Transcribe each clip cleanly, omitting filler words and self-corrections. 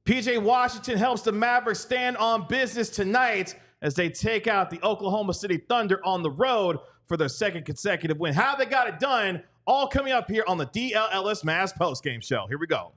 PJ Washington helps the Mavericks stand on business tonight as they take out the Oklahoma City Thunder on the road for their second consecutive win. How they got it done, all coming up here on the DLS MAVS postgame show. Here we go.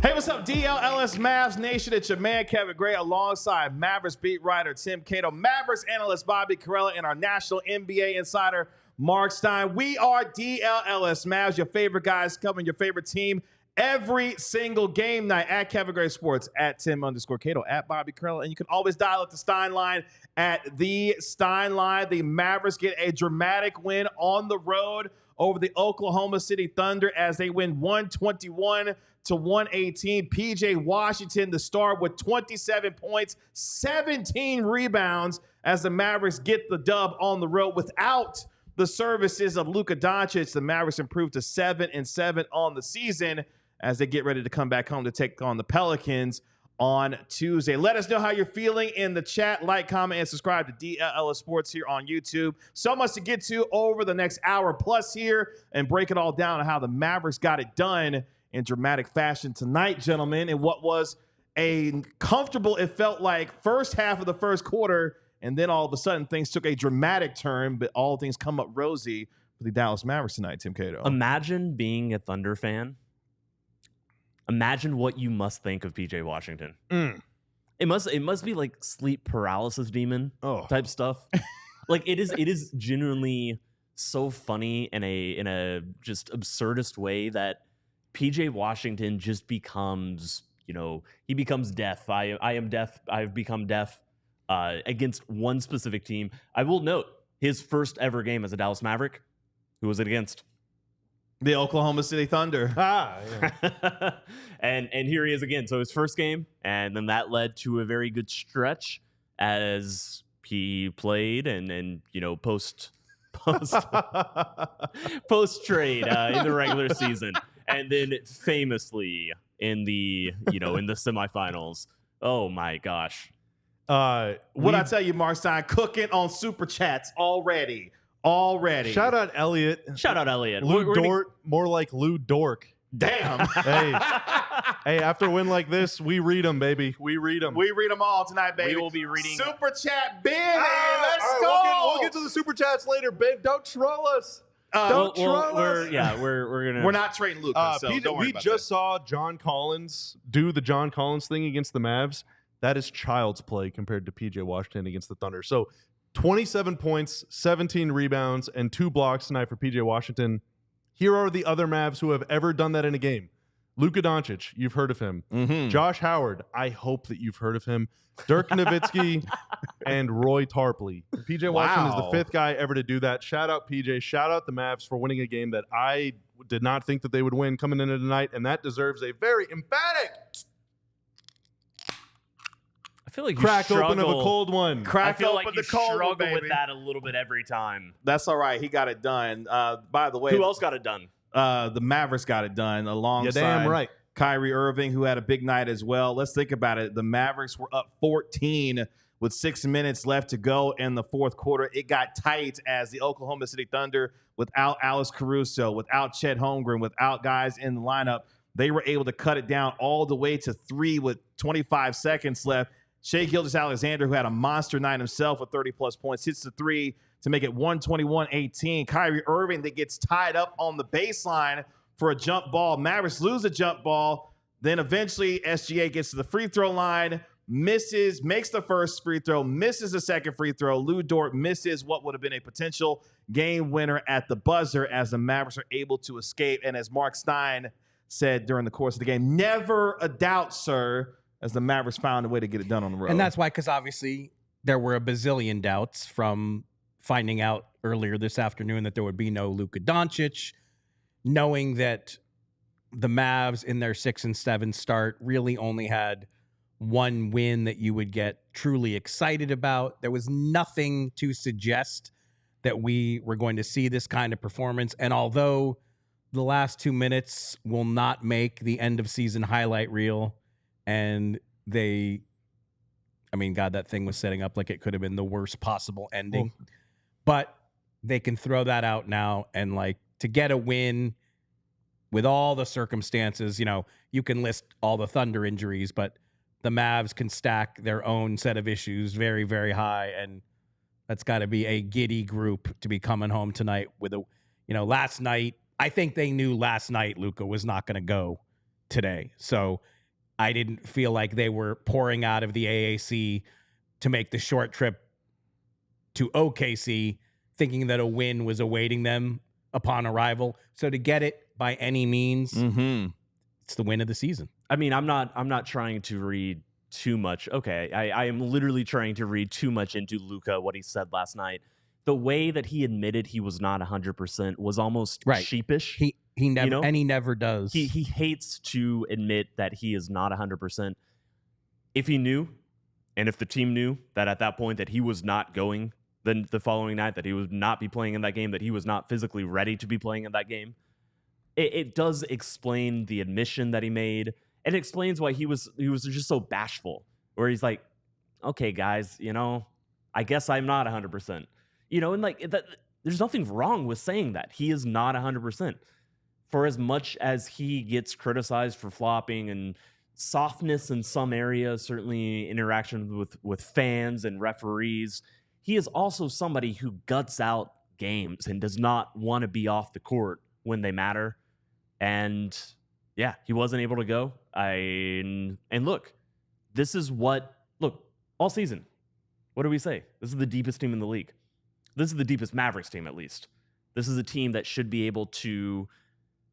Hey, what's up, DLS Mavs Nation? It's your man, Kevin Gray, alongside Mavericks beat writer Tim Cato, Mavericks analyst Bobby Carella, and our national NBA insider, Mark Stein. We are DLS Mavs, your favorite guys covering your favorite team every single game night at Kevin Gray Sports, at Tim_Cato, at Bobby Carella. And you can always dial up the Stein line at the Stein line. The Mavericks get a dramatic win on the road over the Oklahoma City Thunder as they win 121-118. PJ Washington, the star, with 27 points, 17 rebounds as the Mavericks get the dub on the road. Without the services of Luka Doncic, the Mavericks improved to 7-7 on the season as they get ready to come back home to take on the Pelicans on Tuesday. Let us know how you're feeling in the chat. Like, comment, and subscribe to DLS Sports here on YouTube. So much to get to over the next hour plus here and break it all down on how the Mavericks got it done in dramatic fashion tonight, gentlemen, in what was a comfortable, it felt like, first half of the first quarter, and then all of a sudden things took a dramatic turn, but all things come up rosy for the Dallas Mavericks tonight, Tim Cato. Imagine being a Thunder fan. Imagine what you must think of PJ Washington. It must be like sleep paralysis demon type stuff. Like it is genuinely so funny in a just absurdist way that PJ Washington just becomes, he becomes deaf. I am deaf. I've become deaf against one specific team. I will note his first ever game as a Dallas Maverick. Who was it against? The Oklahoma City Thunder. Yeah. and here he is again. So his first game, and then that led to a very good stretch as he played and post trade in the regular season, and then famously in the in the semifinals. Oh my gosh. What I tell you, Mark Stein, cooking on super chats already. Shout out Elliot. Lou Dort, more like Lou Dork. Damn. Hey, after a win like this, we read them, baby. We read them. We read them all tonight, baby. We will be reading super chat big. Let's go. We'll get to the super chats later, babe. Don't troll us. Don't troll us. We're not trading Luka. So don't worry we about just saw John Collins do the John Collins thing against the Mavs. That is child's play compared to PJ Washington against the Thunder. So 27 points, 17 rebounds, and 2 blocks tonight for PJ Washington. Here are the other Mavs who have ever done that in a game. Luka Doncic, you've heard of him. Josh Howard, I hope that you've heard of him. Dirk Nowitzki and Roy Tarpley. PJ Washington is the 5th guy ever to do that. Shout out PJ. Shout out the Mavs for winning a game that I did not think that they would win coming into tonight, and that deserves a very emphatic I feel like crack open of a cold one. I feel like you struggle with that a little bit every time. That's all right. He got it done. By the way, who else got it done? The Mavericks got it done alongside Kyrie Irving, who had a big night as well. Let's think about it. The Mavericks were up 14 with 6 minutes left to go in the fourth quarter. It got tight as the Oklahoma City Thunder, without Alex Caruso, without Chet Holmgren, without guys in the lineup, they were able to cut it down all the way to 3 with 25 seconds left. Shai Gilgeous-Alexander, who had a monster night himself with 30-plus points, hits the 3 to make it 121-18. Kyrie Irving that gets tied up on the baseline for a jump ball. Mavericks lose a jump ball. Then eventually SGA gets to the free throw line, misses, makes the first free throw, misses the second free throw. Lou Dort misses what would have been a potential game winner at the buzzer as the Mavericks are able to escape. And as Mark Stein said during the course of the game, never a doubt, sir, as the Mavericks found a way to get it done on the road. And that's why, because obviously there were a bazillion doubts from finding out earlier this afternoon that there would be no Luka Doncic, knowing that the Mavs in their 6-7 start really only had one win that you would get truly excited about. There was nothing to suggest that we were going to see this kind of performance. And although the last 2 minutes will not make the end of season highlight reel, and God, that thing was setting up like it could have been the worst possible ending. But they can throw that out now, and like to get a win with all the circumstances, you can list all the Thunder injuries, but the Mavs can stack their own set of issues very, very high, and that's got to be a giddy group to be coming home tonight with last night. I think they knew last night Luka was not going to go today, so I didn't feel like they were pouring out of the AAC to make the short trip to OKC, thinking that a win was awaiting them upon arrival. So to get it by any means, it's the win of the season. I mean, I'm not trying to read too much. Okay, I am literally trying to read too much into Luka, what he said last night. The way that he admitted he was not 100% was almost sheepish. He never, and he never does. He hates to admit that he is not 100%. If he knew, and if the team knew that at that point that he was not going then the following night, that he would not be playing in that game, that he was not physically ready to be playing in that game, it does explain the admission that he made. And it explains why he was just so bashful, where he's like, okay, guys, I guess I'm not 100%. And like that, there's nothing wrong with saying that. He is not 100%. For as much as he gets criticized for flopping and softness in some areas, certainly interaction with fans and referees, he is also somebody who guts out games and does not want to be off the court when they matter. And yeah, he wasn't able to go. And look, all season, what do we say? This is the deepest team in the league. This is the deepest Mavericks team, at least. This is a team that should be able to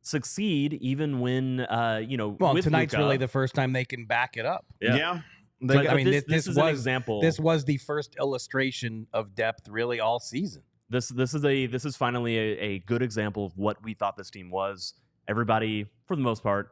succeed even when, with tonight's Luka, really the first time they can back it up. Yeah. This is an example. This was the first illustration of depth really all season. This is finally a good example of what we thought this team was. Everybody, for the most part,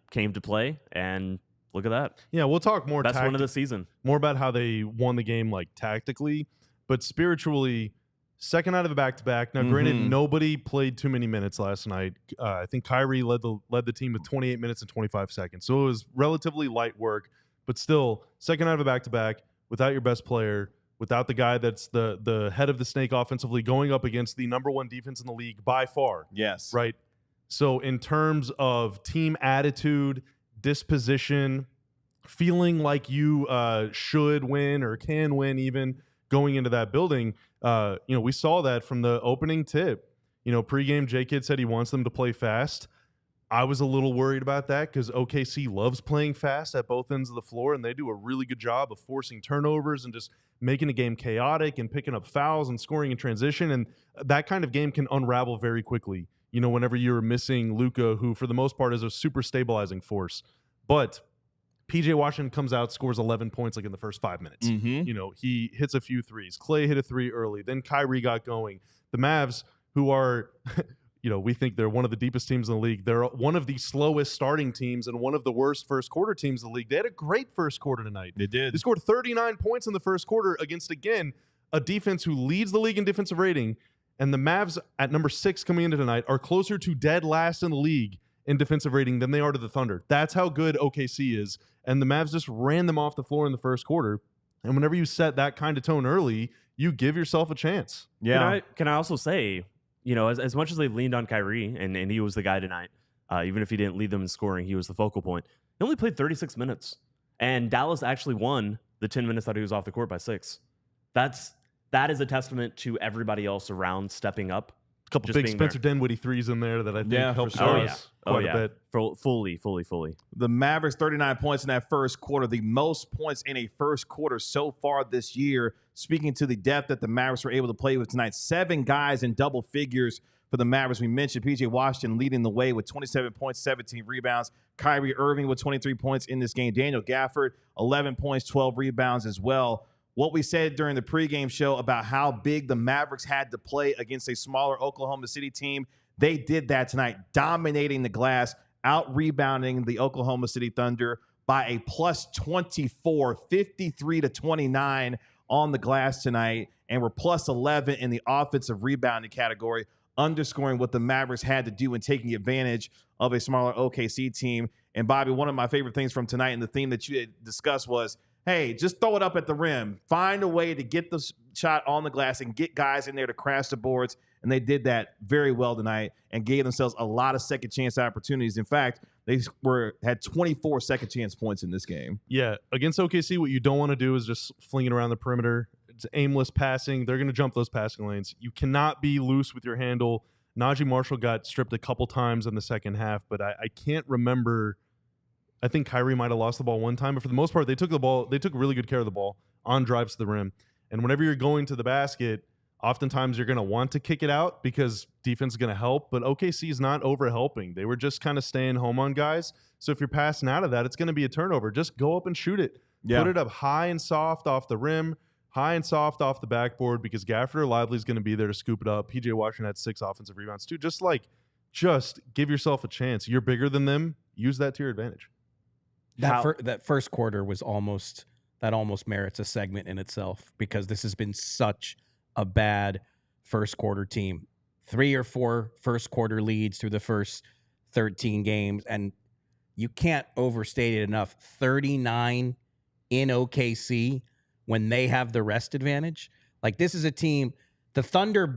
came to play, and look at that. Yeah, we'll talk more. Best one of the season. More about how they won the game, like tactically, but spiritually. Second out of a back-to-back. Now, granted, nobody played too many minutes last night. I think Kyrie led the team with 28 minutes and 25 seconds, so it was relatively light work. But still, second out of a back-to-back without your best player, without the guy that's the head of the snake offensively, going up against the number one defense in the league by far. Yes. Right? So in terms of team attitude, disposition, feeling like you should win or can win even going into that building, we saw that from the opening tip. Pregame, J-Kidd said he wants them to play fast. I was a little worried about that because OKC loves playing fast at both ends of the floor, and they do a really good job of forcing turnovers and just making a game chaotic and picking up fouls and scoring in transition. And that kind of game can unravel very quickly, whenever you're missing Luka, who for the most part is a super stabilizing force. But PJ Washington comes out, scores 11 points like in the first 5 minutes. He hits a few threes. Clay hit a three early. Then Kyrie got going. The Mavs, who are... we think they're one of the deepest teams in the league. They're one of the slowest starting teams and one of the worst first quarter teams in the league. They had a great first quarter tonight. They did. They scored 39 points in the first quarter against, again, a defense who leads the league in defensive rating. And the Mavs at number 6 coming into tonight are closer to dead last in the league in defensive rating than they are to the Thunder. That's how good OKC is. And the Mavs just ran them off the floor in the first quarter. And whenever you set that kind of tone early, you give yourself a chance. Yeah. Can I also say... as much as they leaned on Kyrie, and he was the guy tonight, even if he didn't lead them in scoring, he was the focal point. He only played 36 minutes. And Dallas actually won the 10 minutes that he was off the court by 6. That is a testament to everybody else around stepping up. A couple big Spencer Dinwiddie threes in there that I think helped us quite a bit. Fully. The Mavericks, 39 points in that first quarter, the most points in a first quarter so far this year. Speaking to the depth that the Mavericks were able to play with tonight, 7 guys in double figures for the Mavericks. We mentioned P.J. Washington leading the way with 27 points, 17 rebounds. Kyrie Irving with 23 points in this game. Daniel Gafford, 11 points, 12 rebounds as well. What we said during the pregame show about how big the Mavericks had to play against a smaller Oklahoma City team, they did that tonight, dominating the glass, out-rebounding the Oklahoma City Thunder by a plus 24, 53-29 on the glass tonight, and were plus 11 in the offensive rebounding category, underscoring what the Mavericks had to do in taking advantage of a smaller OKC team. And Bobby, one of my favorite things from tonight and the theme that you had discussed was, hey, just throw it up at the rim. Find a way to get the shot on the glass and get guys in there to crash the boards. And they did that very well tonight and gave themselves a lot of second chance opportunities. In fact, they had 24 second chance points in this game. Yeah, against OKC, what you don't want to do is just fling it around the perimeter. It's aimless passing. They're going to jump those passing lanes. You cannot be loose with your handle. Najee Marshall got stripped a couple times in the second half, but I can't remember. I think Kyrie might have lost the ball one time, but for the most part, they took really good care of the ball on drives to the rim. And whenever you're going to the basket, oftentimes you're going to want to kick it out because defense is going to help, but OKC is not over helping. They were just kind of staying home on guys. So if you're passing out of that, it's going to be a turnover. Just go up and shoot it. Yeah. Put it up high and soft off the rim, high and soft off the backboard, because Gafford or Lively is going to be there to scoop it up. P.J. Washington had 6 offensive rebounds too. Just give yourself a chance. You're bigger than them. Use that to your advantage. That first quarter was almost merits a segment in itself, because this has been such a bad first quarter team. 3 or 4 first quarter leads through the first 13 games, and you can't overstate it enough. 39 in OKC when they have the rest advantage. Like, this is a team, the Thunder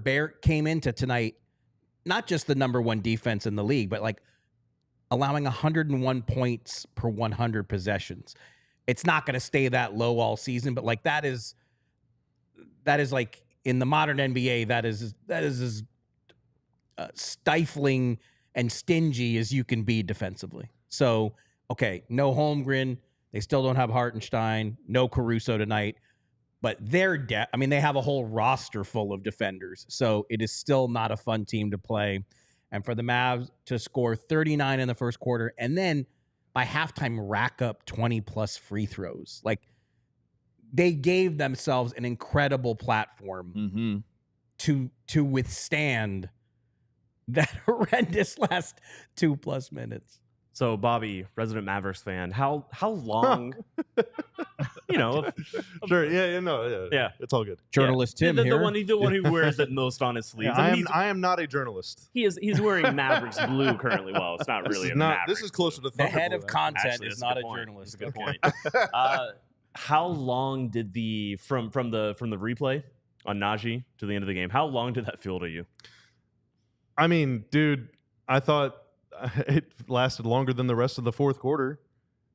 came into tonight, not just the number 1 defense in the league, but allowing 101 points per 100 possessions. It's not going to stay that low all season, but that is in the modern NBA, that is as stifling and stingy as you can be defensively. So, okay, no Holmgren. They still don't have Hartenstein. No Caruso tonight. But they have a whole roster full of defenders. So it is still not a fun team to play. And for the Mavs to score 39 in the first quarter and then by halftime rack up 20-plus free throws. They gave themselves an incredible platform to withstand that horrendous last 2+ minutes. So, Bobby, resident Mavericks fan, how long? Sure, yeah, it's all good. Journalist Tim here, the one who wears it most on his sleeves. Yeah, I am not a journalist. He's wearing Mavericks blue currently. Well, it's not really This is closer to the head of content. Is not a journalist. That's a good point. How long did from the replay on Najee to the end of the game? How long did that feel to you? I mean, dude, I thought it lasted longer than the rest of the fourth quarter.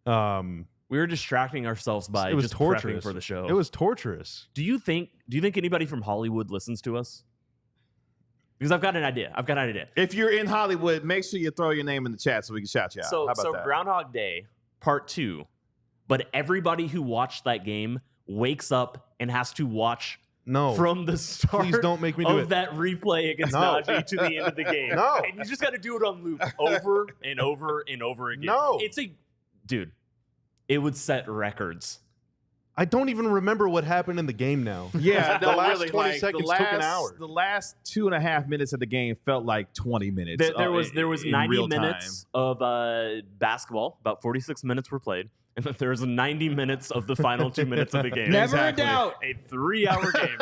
We were distracting ourselves by just prepping for the show. It was torturous. Do you think anybody from Hollywood listens to us? Because I've got an idea. If you're in Hollywood, make sure you throw your name in the chat so we can shout you out. How about that? Groundhog Day, part 2. But everybody who watched that game wakes up and has to watch from the start. Please don't make me do of that replay against Najee to the end of the game. No. And you just got to do it on loop over and over and over again. No. Dude, it would set records. I don't even remember what happened in the game now. Yeah, the last 20 seconds took an hour. The last 2.5 minutes of the game felt like 20 minutes. There was 90 minutes of basketball. About 46 minutes were played. And then there was 90 minutes of the final 2 minutes of the game. Never a doubt. A 3-hour game.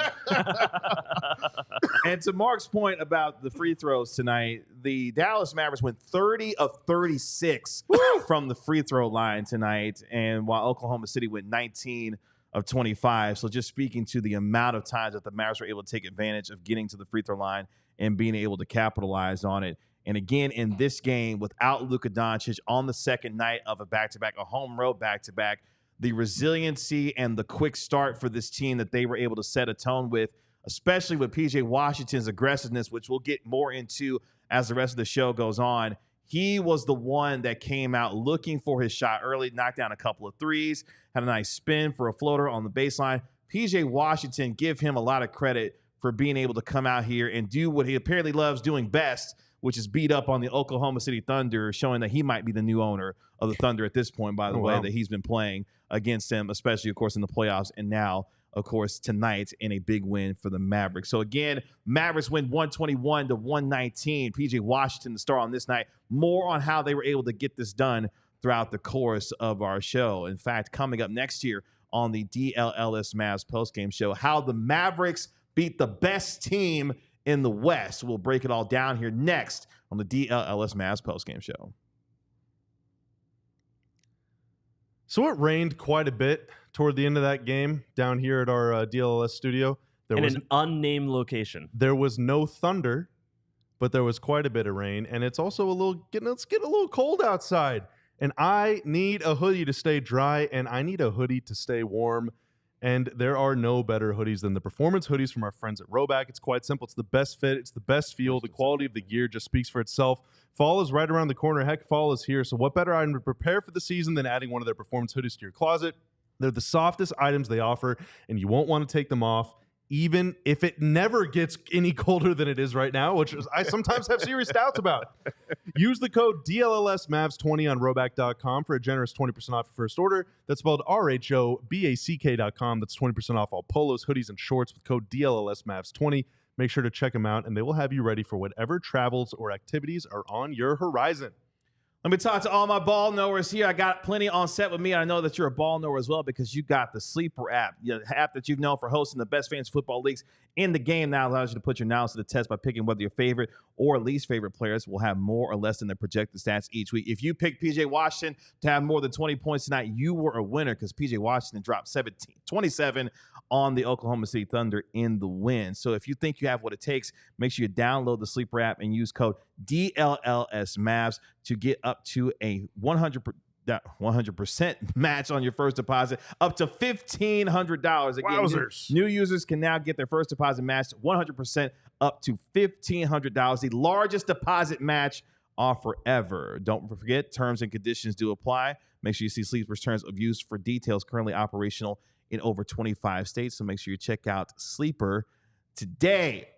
And to Mark's point about the free throws tonight, the Dallas Mavericks went 30 of 36 from the free throw line tonight. And while Oklahoma City went 19 of 25. So just speaking to the amount of times that the Mavericks were able to take advantage of getting to the free throw line and being able to capitalize on it. And again, in this game, without Luka Doncic on the second night of a back-to-back, a home road back-to-back, the resiliency and the quick start for this team that they were able to set a tone with, especially with P.J. Washington's aggressiveness, which we'll get more into as the rest of the show goes on. He was the one that came out looking for his shot early, knocked down a couple of threes, had a nice spin for a floater on the baseline. P.J. Washington, give him a lot of credit for being able to come out here and do what he apparently loves doing best, which is beat up on the Oklahoma City Thunder, showing that he might be the new owner of the Thunder at this point, by the way, that he's been playing against them, especially, of course, in the playoffs, and now, of course, tonight in a big win for the Mavericks. So, again, Mavericks win 121-119. P.J. Washington, the star on this night. More on how they were able to get this done throughout the course of our show. In fact, coming up next year on the DLLS Mavs postgame show, how the Mavericks beat the best team in the West. We'll break it all down here next on the DLLS Mavs postgame show. So it rained quite a bit toward the end of that game down here at our DLLS studio. There was an unnamed location. There was no thunder, but there was quite a bit of rain, and it's also it's getting a little cold outside. And I need a hoodie to stay dry, and I need a hoodie to stay warm. And there are no better hoodies than the performance hoodies from our friends at Rhoback. It's quite simple. It's the best fit. It's the best feel. The quality of the gear just speaks for itself. Fall is right around the corner. Heck, fall is here. So what better item to prepare for the season than adding one of their performance hoodies to your closet? They're the softest items they offer, and you won't want to take them off, even if it never gets any colder than it is right now, which I sometimes have serious doubts about. Use the code DLLSMavs20 on Rhoback.com for a generous 20% off your first order. That's spelled RHOBACK.com. That's 20% off all polos, hoodies, and shorts with code DLLSMavs20. Make sure to check them out, and they will have you ready for whatever travels or activities are on your horizon. Let me talk to all my ball knowers here. I got plenty on set with me. I know that you're a ball knower as well because you got the Sleeper app, the app that you've known for hosting the best fantasy football leagues in the game. Now allows you to put your knowledge to the test by picking whether your favorite or least favorite players will have more or less than their projected stats each week. If you picked P.J. Washington to have more than 20 points tonight, you were a winner because P.J. Washington dropped 27 on the Oklahoma City Thunder in the win. So if you think you have what it takes, make sure you download the Sleeper app and use code DLLSMavs to get up to a 100% match on your first deposit, up to $1,500. Again, new users can now get their first deposit matched 100% up to $1,500, the largest deposit match offer ever. Don't forget, terms and conditions do apply. Make sure you see Sleeper's terms of use for details. Currently operational in over 25 states, so make sure you check out Sleeper today.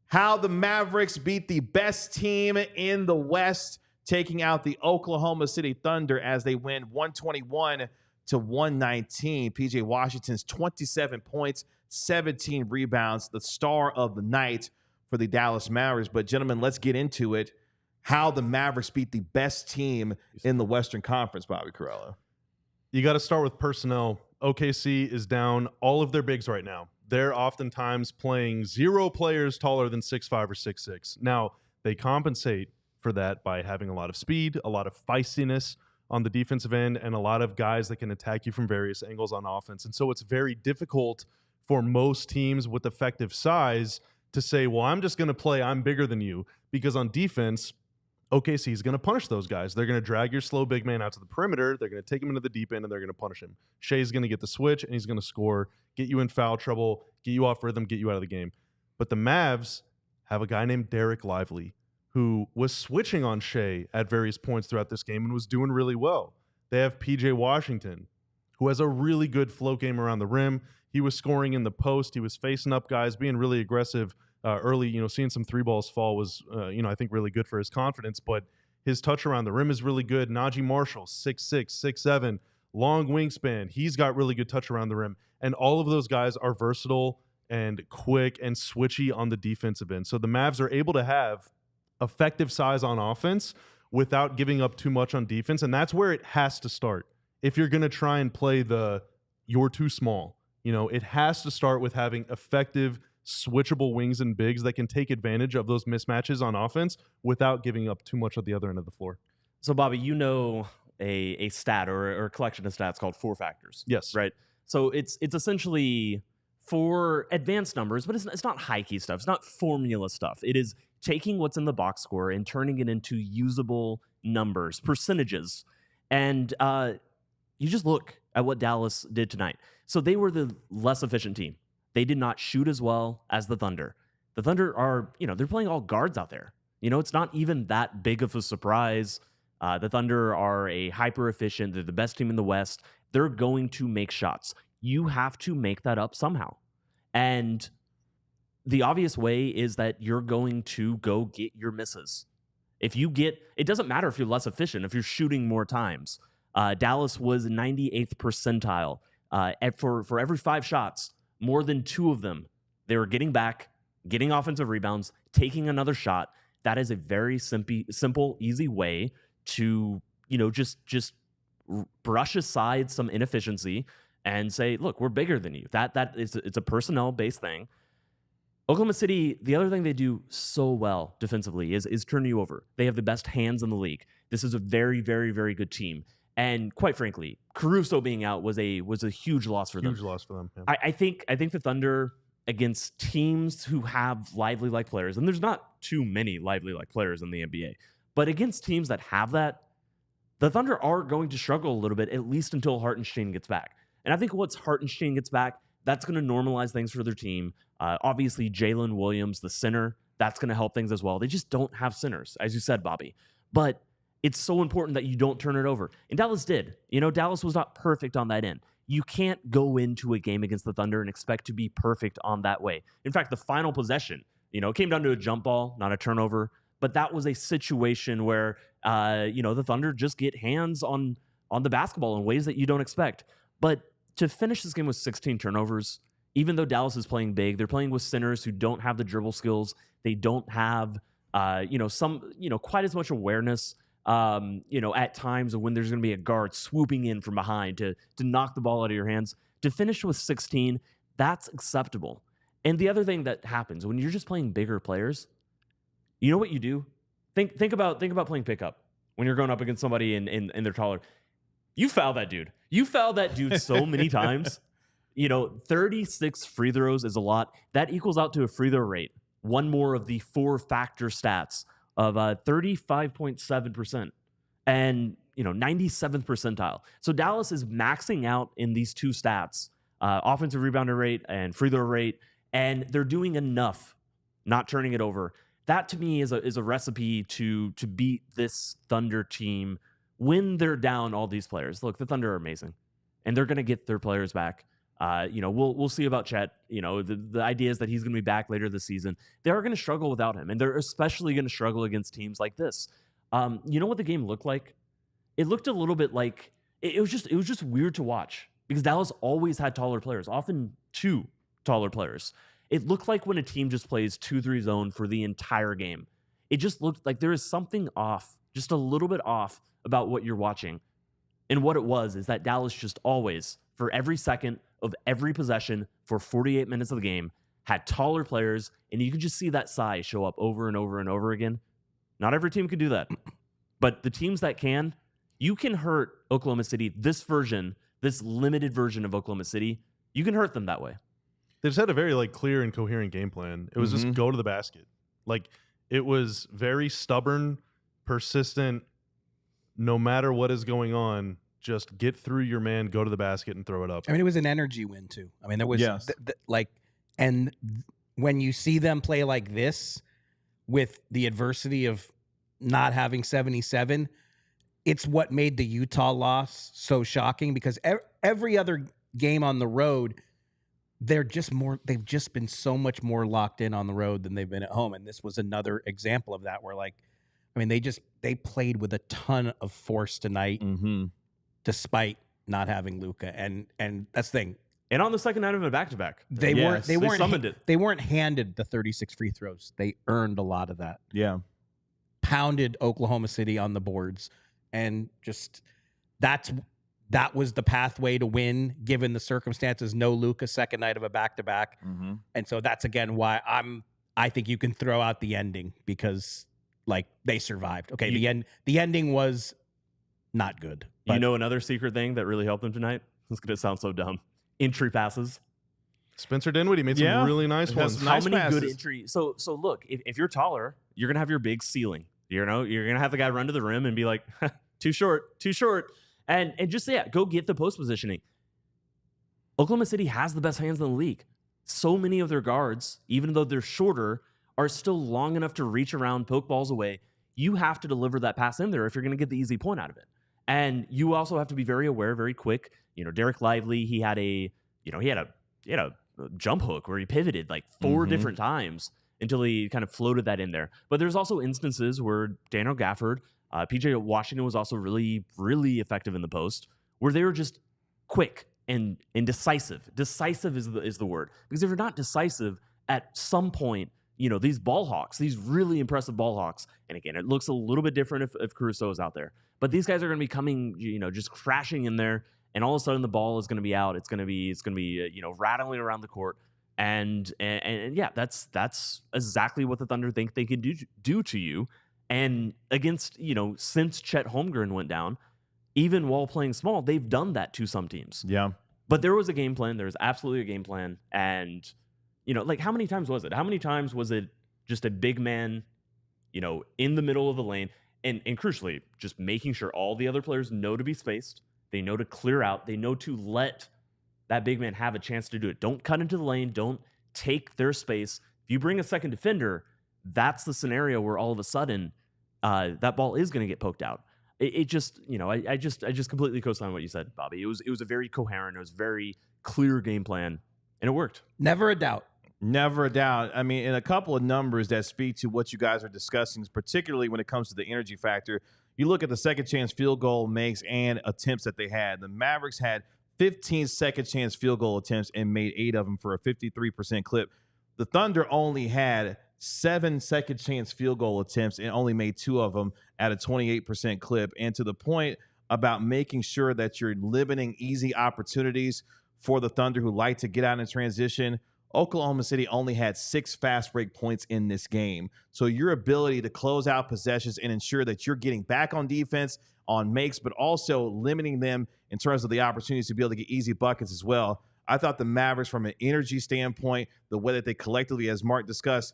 How the Mavericks beat the best team in the West, taking out the Oklahoma City Thunder as they win 121-119. P.J. Washington's 27 points, 17 rebounds, the star of the night for the Dallas Mavericks. But gentlemen, let's get into it. How the Mavericks beat the best team in the Western Conference, Bobby Carella. You got to start with personnel. OKC is down all of their bigs right now. They're oftentimes playing 0 players taller than 6'5" or 6'6". Now, they compensate for that by having a lot of speed, a lot of feistiness on the defensive end, and a lot of guys that can attack you from various angles on offense. And so it's very difficult for most teams with effective size to say, well, I'm just going to play, I'm bigger than you, because on defense, OKC is going to punish those guys. They're going to drag your slow big man out to the perimeter. They're going to take him into the deep end, and they're going to punish him. Shea's going to get the switch, and he's going to score, get you in foul trouble, get you off rhythm, get you out of the game. But the Mavs have a guy named Derek Lively who was switching on Shea at various points throughout this game and was doing really well. They have P.J. Washington, who has a really good float game around the rim. He was scoring in the post. He was facing up guys, being really aggressive. Early, seeing some 3 balls fall was, I think really good for his confidence, but his touch around the rim is really good. Najee Marshall, 6'6", 6'7", long wingspan. He's got really good touch around the rim. And all of those guys are versatile and quick and switchy on the defensive end. So the Mavs are able to have effective size on offense without giving up too much on defense. And that's where it has to start. If you're going to try and play you're too small, it has to start with having effective switchable wings and bigs that can take advantage of those mismatches on offense without giving up too much at the other end of the floor. So, Bobby, a stat or a collection of stats called 4 factors. Yes. Right? So it's essentially 4 advanced numbers, but it's not high-key stuff. It's not formula stuff. It is taking what's in the box score and turning it into usable numbers, percentages. And you just look at what Dallas did tonight. So they were the less efficient team. They did not shoot as well as the Thunder. The Thunder are, they're playing all guards out there. It's not even that big of a surprise. The Thunder are a hyper-efficient, they're the best team in the West. They're going to make shots. You have to make that up somehow. And the obvious way is that you're going to go get your misses. If you get, it doesn't matter if you're less efficient, if you're shooting more times. Dallas was 98th percentile. For every 5 shots, more than 2 of them, they were getting back, getting offensive rebounds, taking another shot. That is a very simple, easy way to, just brush aside some inefficiency and say, look, we're bigger than you. It's a personnel-based thing. Oklahoma City, the other thing they do so well defensively is turn you over. They have the best hands in the league. This is a very, very, very good team. And quite frankly, Caruso being out was a huge loss for them. Huge loss for them. Yeah. I think the Thunder, against teams who have lively-like players, and there's not too many lively-like players in the NBA, but against teams that have that, the Thunder are going to struggle a little bit, at least until Hartenstein gets back. And I think once Hartenstein gets back, that's going to normalize things for their team. Obviously, Jalen Williams, the center, that's going to help things as well. They just don't have centers, as you said, Bobby. But it's so important that you don't turn it over. And Dallas did. Dallas was not perfect on that end. You can't go into a game against the Thunder and expect to be perfect on that way. In fact, the final possession, it came down to a jump ball, not a turnover. But that was a situation where, the Thunder just get hands on the basketball in ways that you don't expect. But to finish this game with 16 turnovers, even though Dallas is playing big, they're playing with centers who don't have the dribble skills. They don't have, quite as much awareness, at times of when there's going to be a guard swooping in from behind to knock the ball out of your hands. To finish with 16, that's acceptable. And the other thing that happens when you're just playing bigger players, you know what you do? Think about playing pickup when you're going up against somebody and they're taller. You foul that dude. You foul that dude so many times. 36 free throws is a lot. That equals out to a free throw rate, one more of the 4-factor stats of 35.7% and 97th percentile. So Dallas is maxing out in these 2 stats, offensive rebounder rate and free throw rate, and they're doing enough, not turning it over. That to me is a recipe to beat this Thunder team when they're down all these players. Look, the Thunder are amazing, and they're going to get their players back. We'll see about Chet. The idea is that he's going to be back later this season. They are going to struggle without him, and they're especially going to struggle against teams like this. You know what the game looked like? It looked a little bit like it was just weird to watch because Dallas always had taller players, often 2 taller players. It looked like when a team just plays 2-3 zone for the entire game. It just looked like there is something off, just a little bit off about what you're watching. And what it was is that Dallas just always, for every second of every possession for 48 minutes of the game, had taller players, and you could just see that size show up over and over and over again. Not every team can do that. But the teams that can, you can hurt Oklahoma City, this limited version of Oklahoma City, you can hurt them that way. They just had a very clear and coherent game plan. It was just go to the basket. It was very stubborn, persistent, no matter what is going on, just get through your man, go to the basket, and throw it up. I mean, it was an energy win, too. I mean, there was, when you see them play like this with the adversity of not having 77, it's what made the Utah loss so shocking because every other game on the road, they've just been so much more locked in on the road than they've been at home. And this was another example of that where they played with a ton of force tonight despite not having Luka. And that's the thing. And on the second night of a back-to-back. They weren't handed the 36 free throws. They earned a lot of that. Yeah. Pounded Oklahoma City on the boards. And just that was the pathway to win, given the circumstances. No Luka, second night of a back-to-back. And so that's, again, why I think you can throw out the ending because, they survived. Okay, the ending was not good. But another secret thing that really helped them tonight? It's going to sound so dumb. Entry passes. Spencer Dinwiddie made some really nice ones. How many good entry? So look, if you're taller, you're going to have your big ceiling. You're going to have the guy run to the rim and be like, too short. And just, go get the post positioning. Oklahoma City has the best hands in the league. So many of their guards, even though they're shorter, are still long enough to reach around, poke balls away. You have to deliver that pass in there if you're going to get the easy point out of it. And you also have to be very aware, very quick. Derek Lively, he had a jump hook where he pivoted like 4 different times until he kind of floated that in there. But there's also instances where Daniel Gafford, PJ Washington was also really, really effective in the post, where they were just quick and decisive. Decisive is the word. Because if you're not decisive, at some point, these ball hawks, these really impressive ball hawks, and again, it looks a little bit different if Caruso is out there, but these guys are going to be coming, just crashing in there, and all of a sudden the ball is going to be out. It's going to be rattling around the court, and yeah, that's exactly what the Thunder think they could do to you. And against, since Chet Holmgren went down, even while playing small, they've done that to some teams. Yeah. But there was a game plan. There was absolutely a game plan. And, how many times was it? How many times was it just a big man, in the middle of the lane? And crucially, just making sure all the other players know to be spaced. They know to clear out. They know to let that big man have a chance to do it. Don't cut into the lane. Don't take their space. If you bring a second defender, that's the scenario where all of a sudden that ball is going to get poked out. I just completely co-sign what you said, Bobby. It was a very coherent, it was very clear game plan, and it worked. Never a doubt. Never a doubt. I mean, in a couple of numbers that speak to what you guys are discussing, particularly when it comes to the energy factor, you look at the second chance field goal makes and attempts that they had. The Mavericks had 15 second chance field goal attempts and made 8 of them for a 53% clip. The Thunder only had 7 second chance field goal attempts and only made 2 of them at a 28% clip. And to the point about making sure that you're limiting easy opportunities for the Thunder who like to get out in transition, Oklahoma City only had 6 fast break points in this game. So your ability to close out possessions and ensure that you're getting back on defense on makes, but also limiting them in terms of the opportunities to be able to get easy buckets as well. I thought the Mavericks, from an energy standpoint, the way that they collectively, as Mark discussed,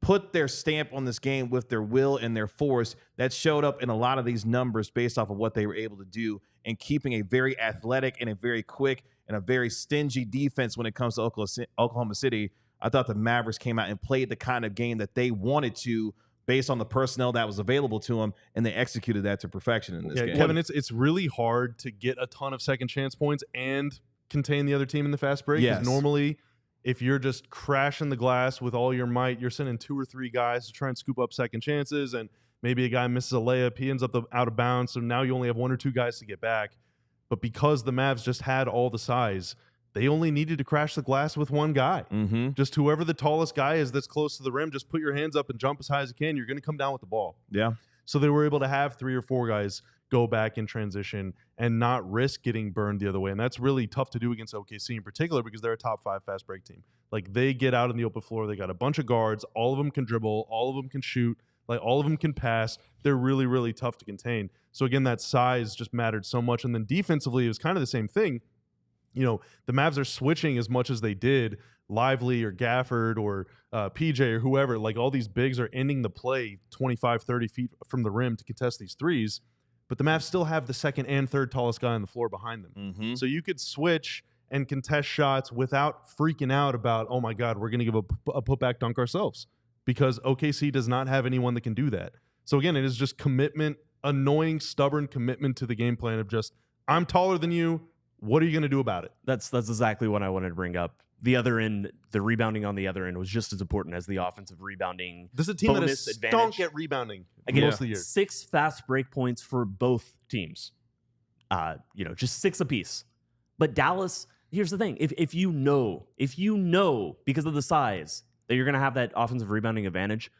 put their stamp on this game with their will and their force, that showed up in a lot of these numbers based off of what they were able to do and keeping a very athletic and a very quick and a very stingy defense when it comes to Oklahoma City. I thought the Mavericks came out and played the kind of game that they wanted to based on the personnel that was available to them, and they executed that to perfection in this game. Kevin, it's really hard to get a ton of second chance points and contain the other team in the fast break. Yes. Normally, if you're just crashing the glass with all your might, you're sending 2 or 3 guys to try and scoop up second chances, and maybe a guy misses a layup, he ends up out of bounds, so now you only have 1 or 2 guys to get back. But because the Mavs just had all the size, they only needed to crash the glass with 1 guy. Just whoever the tallest guy is that's close to the rim, just put your hands up and jump as high as you can. You're going to come down with the ball. Yeah. So they were able to have 3 or 4 guys go back in transition and not risk getting burned the other way. And that's really tough to do against OKC in particular because they're a top 5 fast break team. Like, they get out in the open floor. They got a bunch of guards. All of them can dribble. All of them can shoot. Like, all of them can pass. They're really, really tough to contain. So, again, that size just mattered so much. And then defensively, it was kind of the same thing. The Mavs are switching as much as they did. Lively or Gafford or PJ or whoever, like, all these bigs are ending the play 25, 30 feet from the rim to contest these threes. But the Mavs still have the second and third tallest guy on the floor behind them. So you could switch and contest shots without freaking out about, oh, my God, we're going to give a putback dunk ourselves, because OKC does not have anyone that can do that. So, again, it is just commitment, annoying, stubborn commitment to the game plan of just, I'm taller than you. What are you going to do about it? That's exactly what I wanted to bring up. The other end, the rebounding on the other end was just as important as the offensive rebounding. This is a team that is stunk at rebounding most of the year. 6 fast break points for both teams. Just 6 apiece. But Dallas, here's the thing. If you know because of the size that you're going to have that offensive rebounding advantage,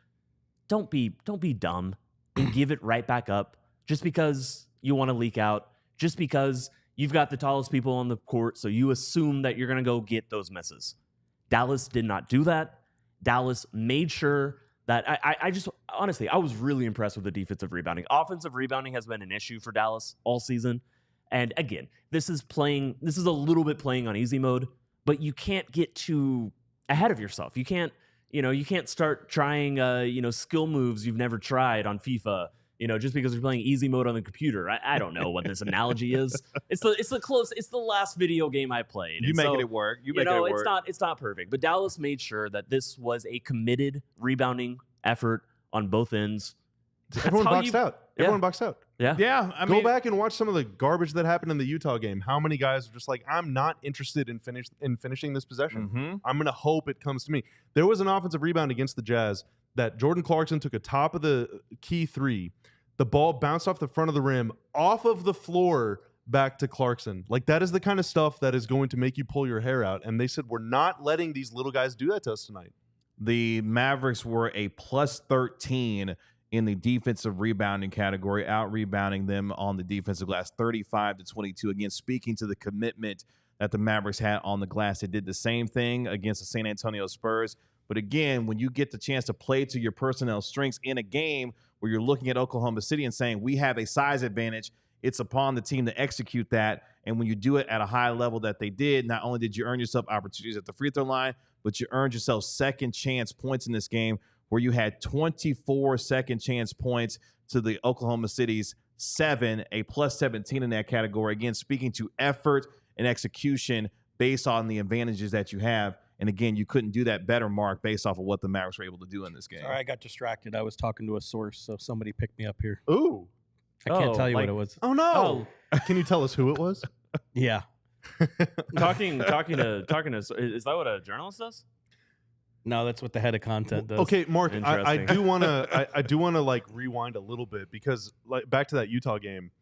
don't be dumb and give it right back up just because you want to leak out, just because you've got the tallest people on the court, so you assume that you're going to go get those misses. Dallas did not do that. Dallas made sure that I just honestly, I was really impressed with the defensive rebounding. Offensive rebounding has been an issue for Dallas all season. And again, this is a little bit playing on easy mode, but you can't get too ahead of yourself. You can't start trying skill moves you've never tried on FIFA. Just because you're playing easy mode on the computer. I don't know what this analogy is. It's the last video game I played. You making it work. You making it work. It's not perfect. But Dallas made sure that this was a committed rebounding effort on both ends. Everyone boxed out. Yeah. Everyone boxed out. Yeah. I Go mean, back and watch some of the garbage that happened in the Utah game. How many guys are just like, I'm not interested in finishing this possession. I'm going to hope it comes to me. There was an offensive rebound against the Jazz that Jordan Clarkson took a top of the key three. The ball bounced off the front of the rim, off of the floor, back to Clarkson. Like, that is the kind of stuff that is going to make you pull your hair out. And they said, we're not letting these little guys do that to us tonight. the Mavericks were a plus 13 in the defensive rebounding category, out rebounding them on the defensive glass 35-22. Again, speaking to the commitment that the Mavericks had on the glass, they did the same thing against the San Antonio Spurs. But again, when you get the chance to play to your personnel strengths in a game where you're looking at Oklahoma City and saying, we have a size advantage, it's upon the team to execute that. And when you do it at a high level that they did, not only did you earn yourself opportunities at the free throw line, but you earned yourself second chance points in this game where you had 24 second chance points to the Oklahoma City's 7, a plus 17 in that category. Again, speaking to effort and execution based on the advantages that you have. And again, you couldn't do that better, Mark, based off of what the Mavericks were able to do in this game. Sorry, I got distracted. I was talking to a source, so somebody picked me up here. Ooh. I can't tell you what it was. Oh, no. Can you tell us who it was? Yeah. Talking to. Is that what a journalist does? No, that's what the head of content does. Okay, Mark, I Interesting. do want to I do want to like rewind a little bit because like back to that Utah game,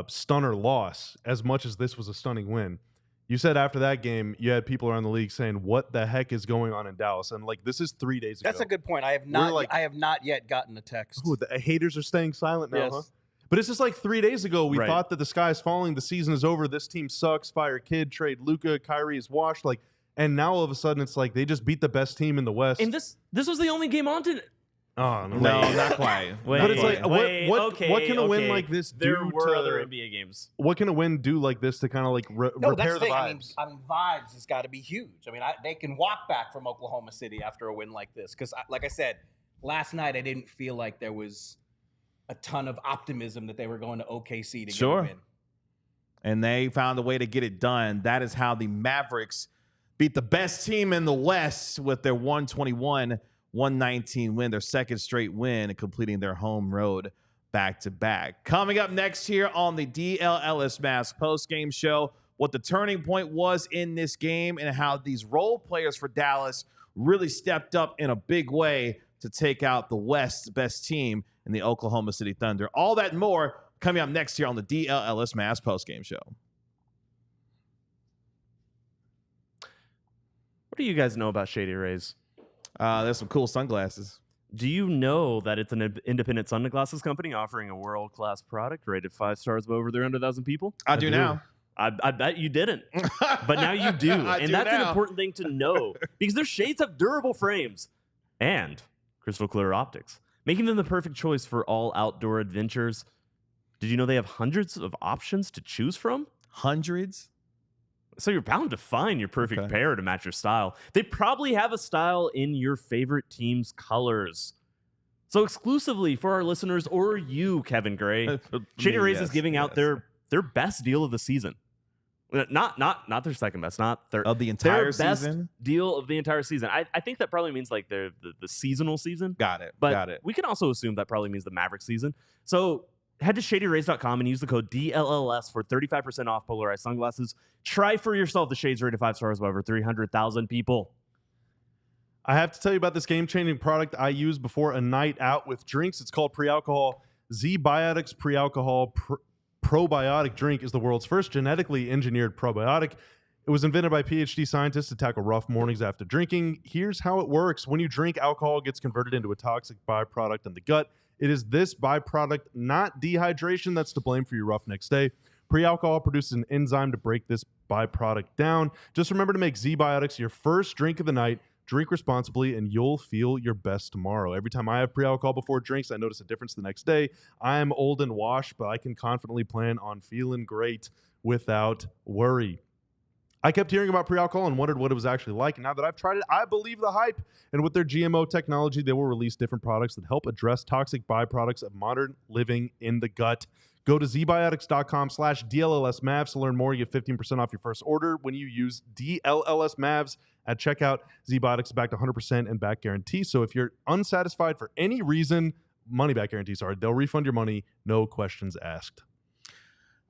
stunner loss, as much as this was a stunning win. You said after that game, you had people around the league saying, "What the heck is going on in Dallas?" And like, this is 3 days ago. That's a good point. I have not yet gotten a text. Ooh, the haters are staying silent now, Yes. huh? But it's just like 3 days ago, we Right. thought that the sky's falling, the season is over, this team sucks, fire Kid, trade Luka, Kyrie is washed, like, and now all of a sudden it's like they just beat the best team in the West. And this was the only game on today. Oh no, No, not quite. But it's like, what can a win like this do There were to other NBA games. what can a win do like this to kind of like No, repair that's the the thing. vibes? I mean, vibes has got to be huge. I mean, they can walk back from Oklahoma City after a win like this. Because, like I said, last night I didn't feel like there was a ton of optimism that they were going to OKC to Sure. get a win. And they found a way to get it done. That is how the Mavericks beat the best team in the West with their 121-119 win, their second straight win, and completing their home road back-to-back. Coming up next here on the DLS MAVS postgame show, what the turning point was in this game and how these role players for Dallas really stepped up in a big way to take out the West's best team in the Oklahoma City Thunder. All that and more coming up next here on the DLS MAVS postgame show. What do you guys know about Shady Rays? There's some cool sunglasses. Do you know that it's an independent sunglasses company offering a world-class product rated 5 stars over their 100,000 people? I do now. I bet you didn't, but now you do. I And do that's an now. important thing to know because their shades have durable frames and crystal clear optics, making them the perfect choice for all outdoor adventures. Did you know they have hundreds of options to choose from? Hundreds? So you're bound to find your perfect pair to match your style. They probably have a style in your favorite team's colors. So exclusively for our listeners or you, Kevin Gray, Shady Rays is giving out their best deal of the season. Not their second best, not their Of the entire their best season? deal of the entire season. I think that probably means like the seasonal season. Got it. But Got it. we can also assume that probably means the Maverick season. So head to shadyrays.com and use the code DLLS for 35% off polarized sunglasses. Try for yourself the shades rated 5 stars by over 300,000 people. I have to tell you about this game-changing product I use before a night out with drinks. It's called Pre-Alcohol. Z-Biotics Pre-Alcohol Probiotic Drink is the world's first genetically engineered probiotic. It was invented by PhD scientists to tackle rough mornings after drinking. Here's how it works. When you drink, alcohol gets converted into a toxic byproduct in the gut. It is this byproduct, not dehydration, that's to blame for your rough next day. Pre-alcohol produces an enzyme to break this byproduct down. Just remember to make Z-Biotics your first drink of the night. Drink responsibly, and you'll feel your best tomorrow. Every time I have pre-alcohol before drinks, I notice a difference the next day. I am old and washed, but I can confidently plan on feeling great without worry. I kept hearing about pre-alcohol and wondered what it was actually like. And now that I've tried it, I believe the hype. And with their GMO technology, they will release different products that help address toxic byproducts of modern living in the gut. Go to zbiotics.com/DLLSMavs to learn more. You get 15% off your first order when you use DLLSMavs at checkout. Z-Biotics is backed 100% and back guarantee. So if you're unsatisfied for any reason, money back guarantee. Sorry, they'll refund your money, no questions asked.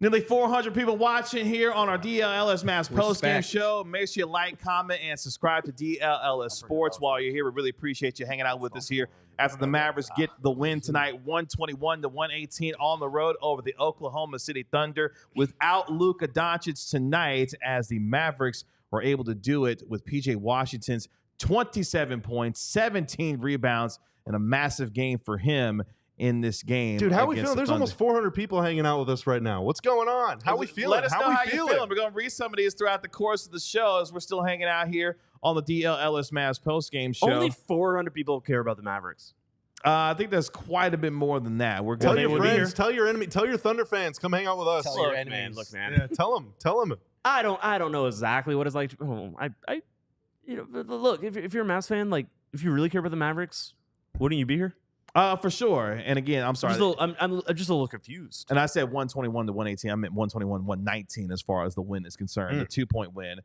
Nearly 400 people watching here on our DLS Mavs postgame show. Make sure you like, comment, and subscribe to DLS Sports while you're here. We really appreciate you hanging out with us here after the Mavericks get the win tonight, 121-118 on the road over the Oklahoma City Thunder without Luka Doncic tonight, as the Mavericks were able to do it with PJ Washington's 27 points, 17 rebounds, and a massive game for him in this game. Dude, how we feeling? There's Thunder. Almost 400 people hanging out with us right now. What's going on? How we feeling? Let us know how you're feeling. We're going to read some of these throughout the course of the show as we're still hanging out here on the DLS Mavs postgame show. Only 400 people care about the Mavericks. I think there's quite a bit more than that. We're tell going your friends, tell your enemy, tell your Thunder fans, come hang out with us. Tell your enemies. Look, man. Yeah, tell them. I don't know exactly what it's like. Look, if you're a Mavs fan, like if you really care about the Mavericks, wouldn't you be here? For sure. And again, I'm sorry. I'm just a little confused. And I said 121-118. I meant 121-119 as far as the win is concerned. The 2-point win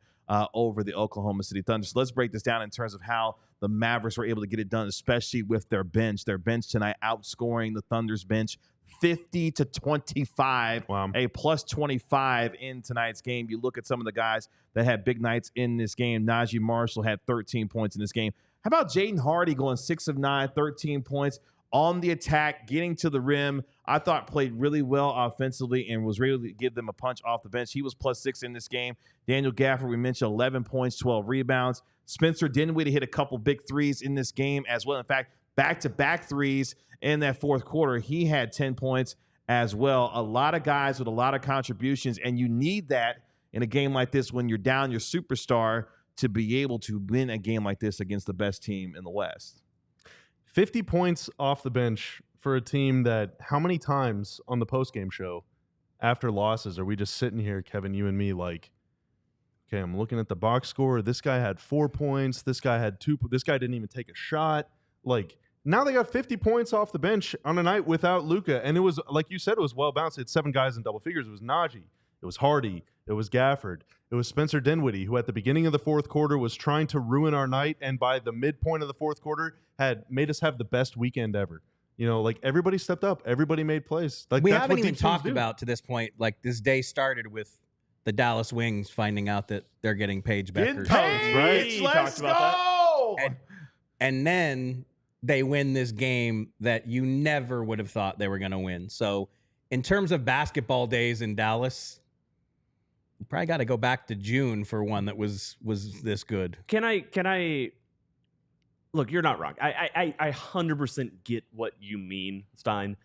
over the Oklahoma City Thunder. So let's break this down in terms of how the Mavericks were able to get it done, especially with their bench. Their bench tonight outscoring the Thunder's bench 50-25, wow. A plus 25 in tonight's game. You look at some of the guys that had big nights in this game. Najee Marshall had 13 points in this game. How about Jaden Hardy going 6 of 9, 13 points on the attack, getting to the rim? I thought played really well offensively and was ready to give them a punch off the bench. He was +6 in this game. Daniel Gafford, we mentioned, 11 points, 12 rebounds. Spencer Dinwiddie hit a couple big threes in this game as well. In fact, back-to-back threes in that fourth quarter. He had 10 points as well. A lot of guys with a lot of contributions, and you need that in a game like this when you're down your superstar to be able to win a game like this against the best team in the West. 50 points off the bench for a team that, how many times on the postgame show after losses are we just sitting here, Kevin, you and me, like, okay, I'm looking at the box score. This guy had 4 points. This guy had 2. This guy didn't even take a shot. Like, now they got 50 points off the bench on a night without Luka. And it was, like you said, it was well balanced. It's 7 guys in double figures. It was Najee. It was Hardy. It was Gafford. It was Spencer Dinwiddie, who at the beginning of the fourth quarter was trying to ruin our night, and by the midpoint of the fourth quarter had made us have the best weekend ever. You know, like, everybody stepped up. Everybody made plays. Like, we that's haven't what even deep teams talked do. about to this point. Like, this day started with the Dallas Wings finding out that they're getting Paige Beckers. Right? Let's go! And then they win this game that you never would have thought they were going to win. So in terms of basketball days in Dallas, you probably got to go back to June for one that was this good. Can I look, you're not wrong. I 100% get what you mean, Stein.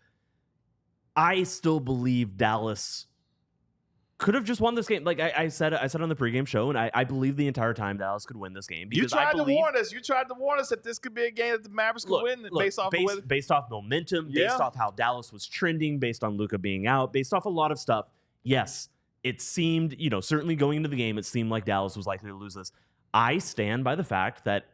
I still believe Dallas could have just won this game. Like I said on the pregame show, and I believe the entire time Dallas could win this game. You tried to warn us. You tried to warn us that this could be a game that the Mavericks could win based off momentum, based off how Dallas was trending, based on Luka being out, based off a lot of stuff. Yes, it seemed, certainly going into the game, it seemed like Dallas was likely to lose this. I stand by the fact that,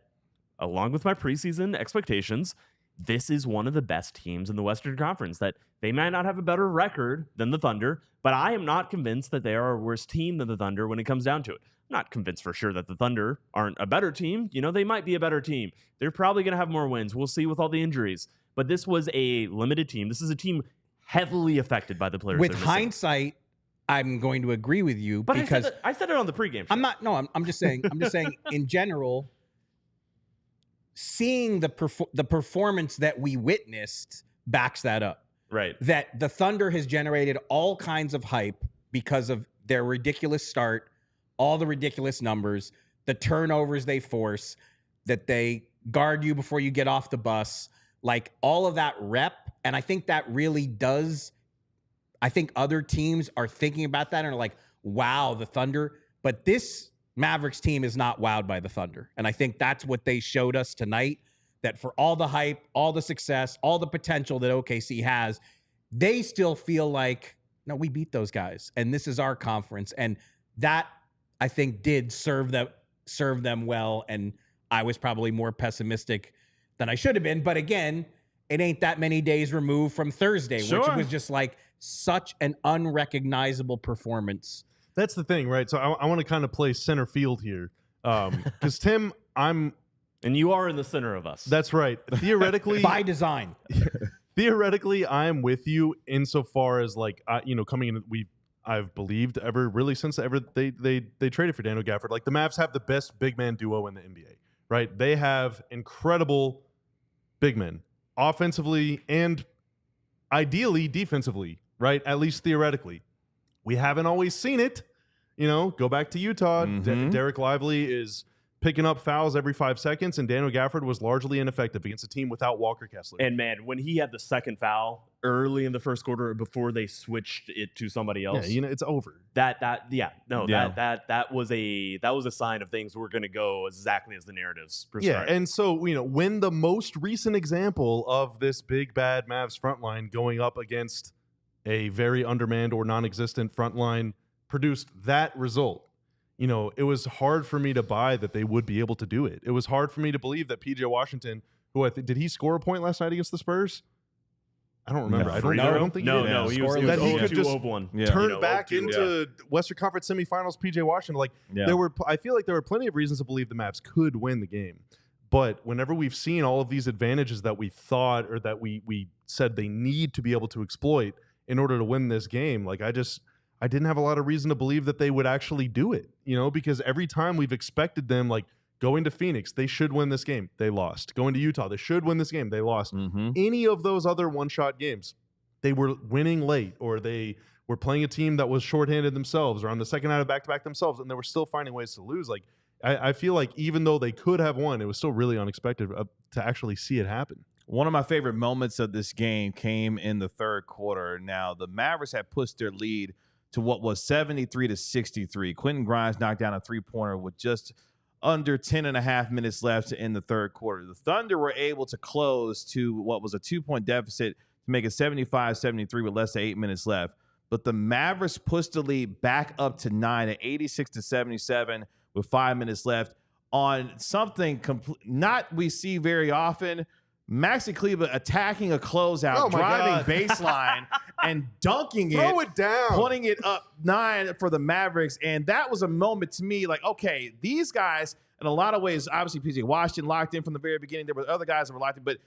along with my preseason expectations, this is one of the best teams in the Western Conference. That they might not have a better record than the Thunder, but I am not convinced that they are a worse team than the Thunder when it comes down to it. I'm not convinced for sure that the Thunder aren't a better team. They might be a better team. They're probably going to have more wins. We'll see with all the injuries. But this was a limited team. This is a team heavily affected by the players. With hindsight, I'm going to agree with you, but because I said it on the pregame show. I'm just saying in general, seeing the performance that we witnessed backs that up. Right. That the Thunder has generated all kinds of hype because of their ridiculous start, all the ridiculous numbers, the turnovers they force, that they guard you before you get off the bus, like all of that rep. And I think that really does. I think other teams are thinking about that and are like, wow, the Thunder. But this Mavericks team is not wowed by the Thunder. And I think that's what they showed us tonight, that for all the hype, all the success, all the potential that OKC has, they still feel like, no, we beat those guys. And this is our conference. And that, I think, did serve them well. And I was probably more pessimistic than I should have been. But again, it ain't that many days removed from Thursday, which was just like such an unrecognizable performance. That's the thing, right? So I want to kind of play center field here. Because, Tim, And you are in the center of us. That's right. Theoretically. By design. theoretically, I'm with you insofar as like coming in. I've believed really since they traded for Daniel Gafford. Like the Mavs have the best big man duo in the NBA, right? They have incredible big men, offensively and ideally defensively, right? At least theoretically. We haven't always seen it. Go back to Utah. Derek Lively is picking up fouls every 5 seconds, and Daniel Gafford was largely ineffective against a team without Walker Kessler. And man, when he had the second foul early in the first quarter before they switched it to somebody else, it's over. That was a sign of things were going to go exactly as the narratives prescribed. Yeah, and so when the most recent example of this big bad Mavs front line going up against a very undermanned or non-existent front line produced that result, it was hard for me to buy that they would be able to do it. It was hard for me to believe that PJ Washington, who did he score a point last night against the Spurs? I don't remember. I don't think he did. No, he was that he could just turn back 0-2, into Western Conference semifinals. PJ Washington, I feel like there were plenty of reasons to believe the Mavs could win the game. But whenever we've seen all of these advantages that we thought or that we said they need to be able to exploit in order to win this game, I didn't have a lot of reason to believe that they would actually do it, because every time we've expected them, like going to Phoenix, they should win this game. They lost. Going to Utah, they should win this game. They lost. Any of those other one-shot games, they were winning late, or they were playing a team that was shorthanded themselves, or on the second night of back-to-back themselves, and they were still finding ways to lose. Like, I feel like even though they could have won, it was still really unexpected to actually see it happen. One of my favorite moments of this game came in the third quarter. Now, the Mavericks had pushed their lead to what was 73-63. Quentin Grimes knocked down a three-pointer with just under 10.5 minutes left to end the third quarter. The Thunder were able to close to what was a 2-point deficit to make it 75-73 with less than 8 minutes left. But the Mavericks pushed the lead back up to 9 at 86-77 with 5 minutes left on something not we see very often. Maxi Kleber attacking a closeout, driving baseline, and dunking Throw it down. putting it up 9 for the Mavericks. And that was a moment to me like, okay, these guys, in a lot of ways, obviously PJ Washington locked in from the very beginning. There were other guys that were locked in, but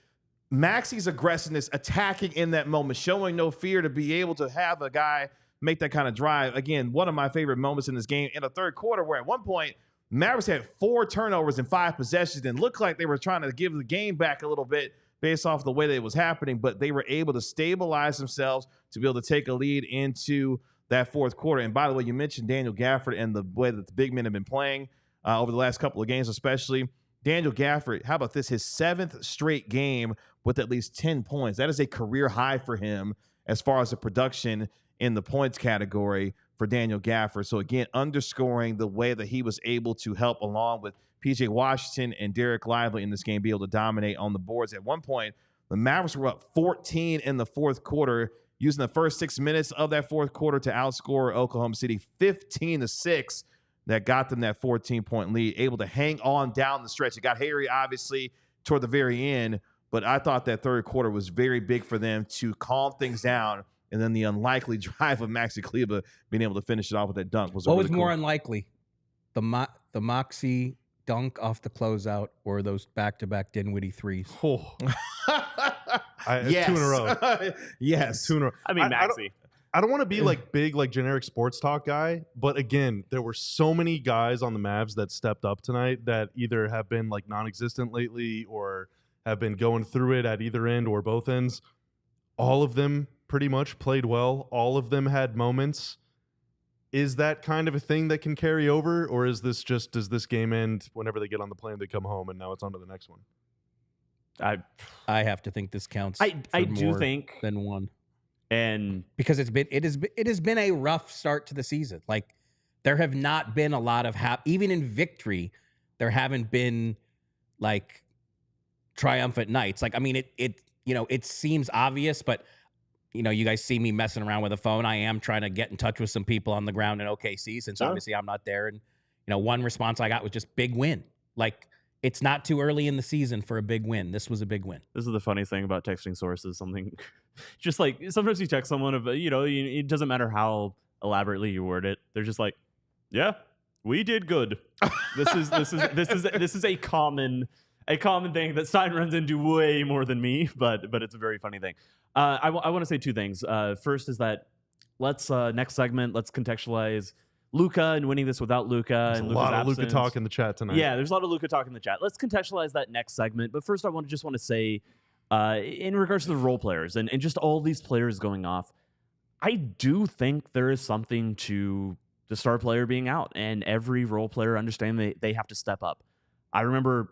Maxi's aggressiveness, attacking in that moment, showing no fear to be able to have a guy make that kind of drive. Again, one of my favorite moments in this game in the third quarter, where at one point, Mavericks had 4 turnovers in 5 possessions and looked like they were trying to give the game back a little bit based off the way that it was happening, but they were able to stabilize themselves to be able to take a lead into that fourth quarter. And by the way, you mentioned Daniel Gafford and the way that the big men have been playing over the last couple of games, especially. Daniel Gafford, how about this? His 7th straight game with at least 10 points. That is a career high for him as far as the production in the points category for Daniel Gafford. So again, underscoring the way that he was able to help along with PJ Washington and Derek Lively in this game, be able to dominate on the boards. At one point, the Mavericks were up 14 in the fourth quarter, using the first 6 minutes of that fourth quarter to outscore Oklahoma City 15-6. That got them that 14-point lead, able to hang on down the stretch. It got hairy, obviously, toward the very end, but I thought that third quarter was very big for them to calm things down. And then the unlikely drive of Maxi Kleber being able to finish it off with that dunk was what really was more unlikely, the Moxie dunk off the closeout or those back-to-back Dinwiddie threes? Oh. Yes. 2 in a row. Yes. 2 in a row. I mean, Maxi. I don't want to be like big, like generic sports talk guy, but again, there were so many guys on the Mavs that stepped up tonight that either have been like non-existent lately or have been going through it at either end or both ends. All of them pretty much played well. All of them had moments. Is that kind of a thing that can carry over, or is this just, does this game end whenever they get on the plane, they come home, and now it's on to the next one? I have to think this counts. I do think than one. And because it has been a rough start to the season. Like, there have not been a lot of even in victory, there haven't been like triumphant nights. Like, I mean, it seems obvious, but you guys see me messing around with a phone. I am trying to get in touch with some people on the ground in OKC since obviously I'm not there. And one response I got was just big win. Like, it's not too early in the season for a big win. This was a big win. This is the funny thing about texting sources. Something just like sometimes you text someone, it doesn't matter how elaborately you word it. They're just like, yeah, we did good. This is a common thing that Stein runs into way more than me, but it's a very funny thing. I want to say two things. First is that let's next segment, let's contextualize Luka and winning this without Luka. There's and a lot of Luka talk in the chat tonight. Yeah, there's a lot of Luka talk in the chat. Let's contextualize that next segment. But first, I just want to say, in regards to the role players and just all these players going off, I do think there is something to the star player being out and every role player understanding they have to step up. I remember,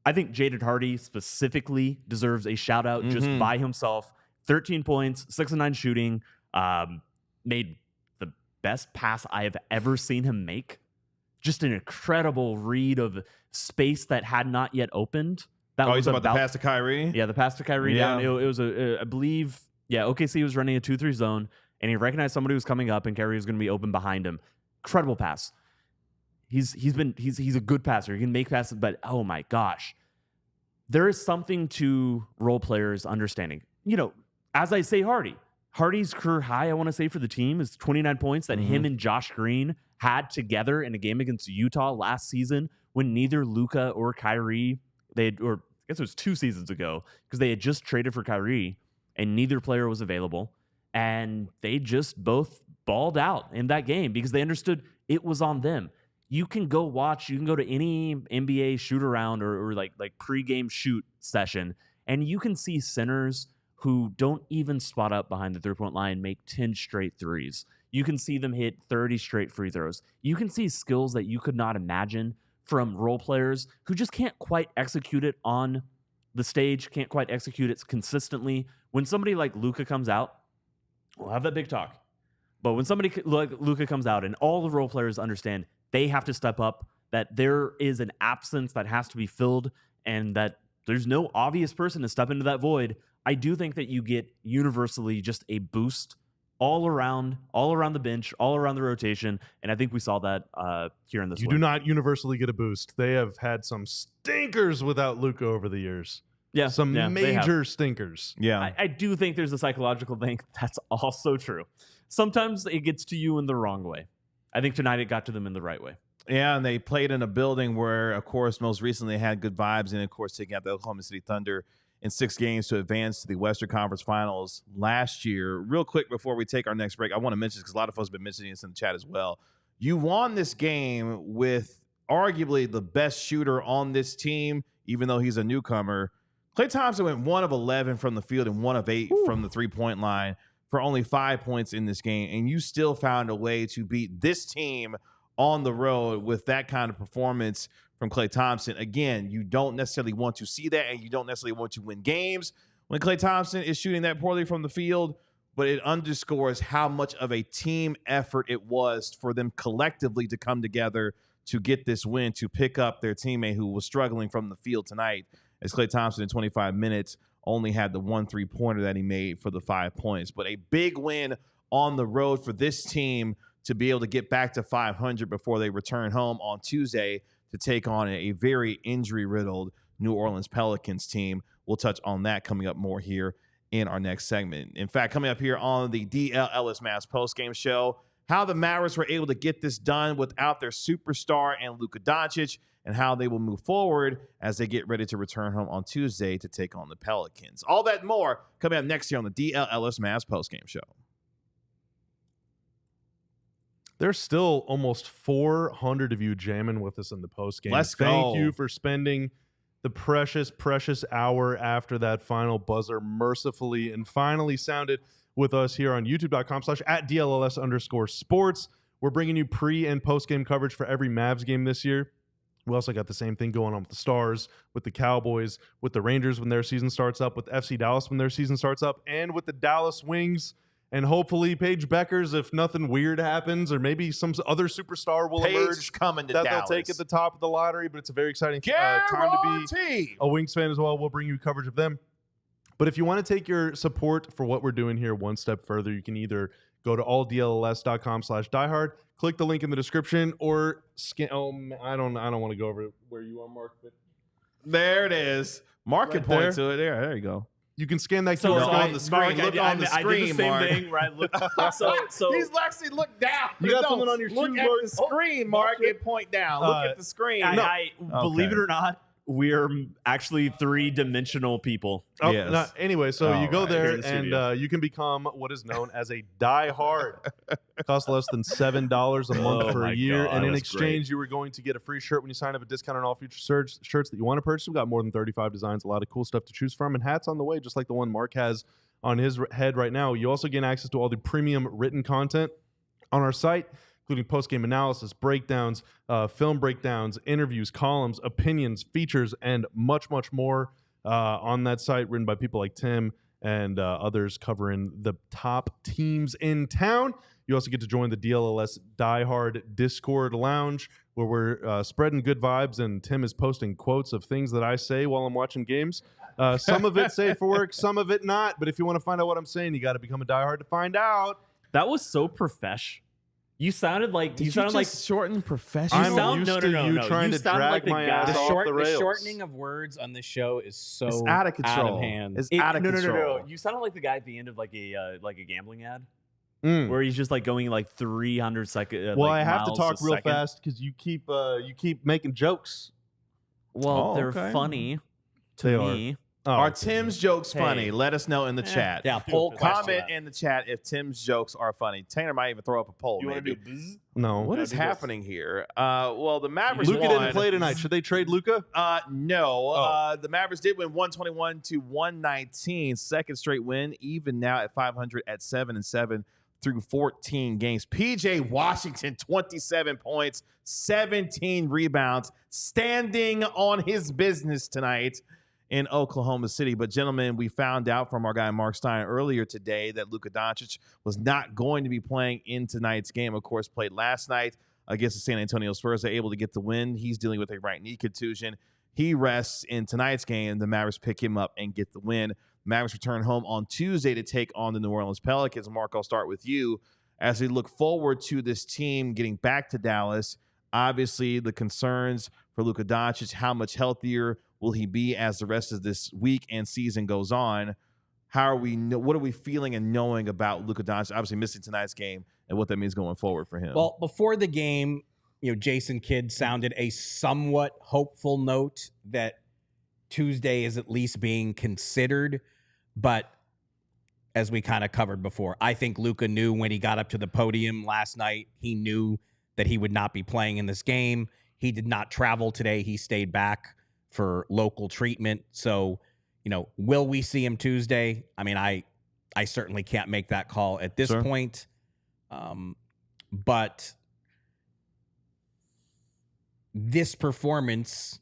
I think Jaden Hardy specifically deserves a shout out just by himself. 13 points, 6 of 9 shooting, made the best pass I have ever seen him make. Just an incredible read of space that had not yet opened. That was he's about the pass to Kyrie? Yeah, the pass to Kyrie. Yeah. Down. It was I believe, OKC was running a 2-3 zone, and he recognized somebody was coming up, and Kyrie was going to be open behind him. Incredible pass. He's a good passer. He can make passes, but oh my gosh. There is something to role players understanding. As I say Hardy's career high, I want to say, for the team is 29 points that him and Josh Green had together in a game against Utah last season when neither Luka or Kyrie, I guess it was 2 seasons ago, because they had just traded for Kyrie and neither player was available. And they just both balled out in that game because they understood it was on them. You can go to any NBA shoot around or like pregame shoot session, and you can see centers who don't even spot up behind the 3-point line make 10 straight threes. You can see them hit 30 straight free throws. You can see skills that you could not imagine from role players who just can't quite execute it on the stage, can't quite execute it consistently. When somebody like Luka comes out, we'll have that big talk. But when somebody like Luka comes out and all the role players understand they have to step up, that there is an absence that has to be filled, and that there's no obvious person to step into that void, I do think that you get universally just a boost all around the bench, all around the rotation, and I think we saw that here in this. You do not universally get a boost. They have had some stinkers without Luka over the years. Yeah, some major stinkers. Yeah, I do think there's a psychological thing. That's also true. Sometimes it gets to you in the wrong way. I think tonight it got to them in the right way. Yeah, and they played in a building where, of course, most recently they had good vibes, and of course taking out the Oklahoma City Thunder in 6 games to advance to the Western Conference Finals last year. Real quick before we take our next break, I want to mention this because a lot of folks have been mentioning this in the chat as well. You won this game with arguably the best shooter on this team, even though he's a newcomer. Klay Thompson went 1 of 11 from the field and 1 of 8 from the 3-point line for only 5 points in this game, and you still found a way to beat this team on the road with that kind of performance from Klay Thompson. Again, you don't necessarily want to see that, and you don't necessarily want to win games when Klay Thompson is shooting that poorly from the field, but it underscores how much of a team effort it was for them collectively to come together to get this win, to pick up their teammate who was struggling from the field tonight, as Klay Thompson in 25 minutes only had the 1 3-pointer that he made for the 5 points. But a big win on the road for this team to be able to get back to 500 before they return home on Tuesday to take on a very injury-riddled New Orleans Pelicans team. We'll touch on that coming up more here in our next segment. In fact, coming up here on the DLS Mass postgame show, how the Mavericks were able to get this done without their superstar and Luka Doncic, and how they will move forward as they get ready to return home on Tuesday to take on the Pelicans. All that and more coming up next year on the DLS Mass postgame show. There's still almost 400 of you jamming with us in the postgame. Let's go. Thank you for spending the precious, precious hour after that final buzzer mercifully and finally sounded with us here on youtube.com/@DLLS_sports. We're bringing you pre- and post-game coverage for every Mavs game this year. We also got the same thing going on with the Stars, with the Cowboys, with the Rangers when their season starts up, with FC Dallas when their season starts up, and with the Dallas Wings. And hopefully Paige Beckers, if nothing weird happens, or maybe some other superstar will emerge coming to that Dallas. They'll take at the top of the lottery. But it's a very exciting time to be a Wings fan as well. We'll bring you coverage of them. But if you want to take your support for what we're doing here one step further, you can either go to alldls.com/diehard, click the link in the description, or scan. Oh, I don't want to go over where you are, Mark. But there it is. Mark can point to it. There you go. You can scan that QR code on the screen. Look on the screen, I did the same Mark. thing, right? Look, so he's actually look down. You got something on your shoe, Look at the screen, Mark, and point down. Look at the screen. Believe it or not, we're actually 3-dimensional people. Oh, Yes. no, anyway, so you go right. there Here in the and studio. you can become what is known as a die-hard. It costs less than $7 a month Oh for my a year, God, and in that's exchange, you are going to get a free shirt when you sign up, a discount on all future shirts that you want to purchase. We've got more than 35 designs, a lot of cool stuff to choose from, and hats on the way, just like the one Mark has on his head right now. You also gain access to all the premium written content on our site, including post-game analysis, breakdowns, film breakdowns, interviews, columns, opinions, features, and much, much more on that site, written by people like Tim and others covering the top teams in town. You also get to join the DLLS Diehard Discord Lounge, where we're spreading good vibes, and Tim is posting quotes of things that I say while I'm watching games. Some of it safe for work, some of it not. But if you want to find out what I'm saying, you got to become a diehard to find out. That was so profesh. You sounded like Did you sound like shorten professional? I'm sound- used no, no, to no, you no. trying You to sound drag like the my guy- ass The off the rails. The shortening of words on this show is so It's out of control. Out of hand. It's out of control. No. You sounded like the guy at the end of like a gambling ad, Mm. where he's just like going like 300 seconds. Well, like, I have to miles talk a real second. fast because you keep making jokes. Well, Oh, they're okay. funny to They are. me. Oh, Are okay. Tim's jokes Hey. funny? Let us know in the chat. Yeah, poll Comment question. in the chat if Tim's jokes are funny. Tanner might even throw up a poll. Maybe. No. What is do this. happening here? Well, the Mavericks Luka won. didn't play tonight. Should they trade Luka? No. Oh. The Mavericks did win 121 to 119. Second straight win, even now at 500 at 7-7 through 14 games. PJ Washington, 27 points, 17 rebounds, standing on his business tonight in Oklahoma City. But gentlemen, we found out from our guy Mark Stein earlier today that Luka Doncic was not going to be playing in tonight's game. Of course, played last night against the San Antonio Spurs. They're able to get the win. He's dealing with a right knee contusion. He rests in tonight's game. The Mavericks pick him up and get the win. Mavericks return home on Tuesday to take on the New Orleans Pelicans. Mark, I'll start with you. As we look forward to this team getting back to Dallas, obviously the concerns for Luka Doncic, how much healthier will he be as the rest of this week and season goes on? What are we feeling and knowing about Luka Doncic, obviously missing tonight's game, and what that means going forward for him? Well, before the game, Jason Kidd sounded a somewhat hopeful note that Tuesday is at least being considered. But as we kind of covered before, I think Luka knew when he got up to the podium last night, he knew that he would not be playing in this game. He did not travel today. He stayed back for local treatment. So, will we see him Tuesday? I mean, I certainly can't make that call at this point. But this performance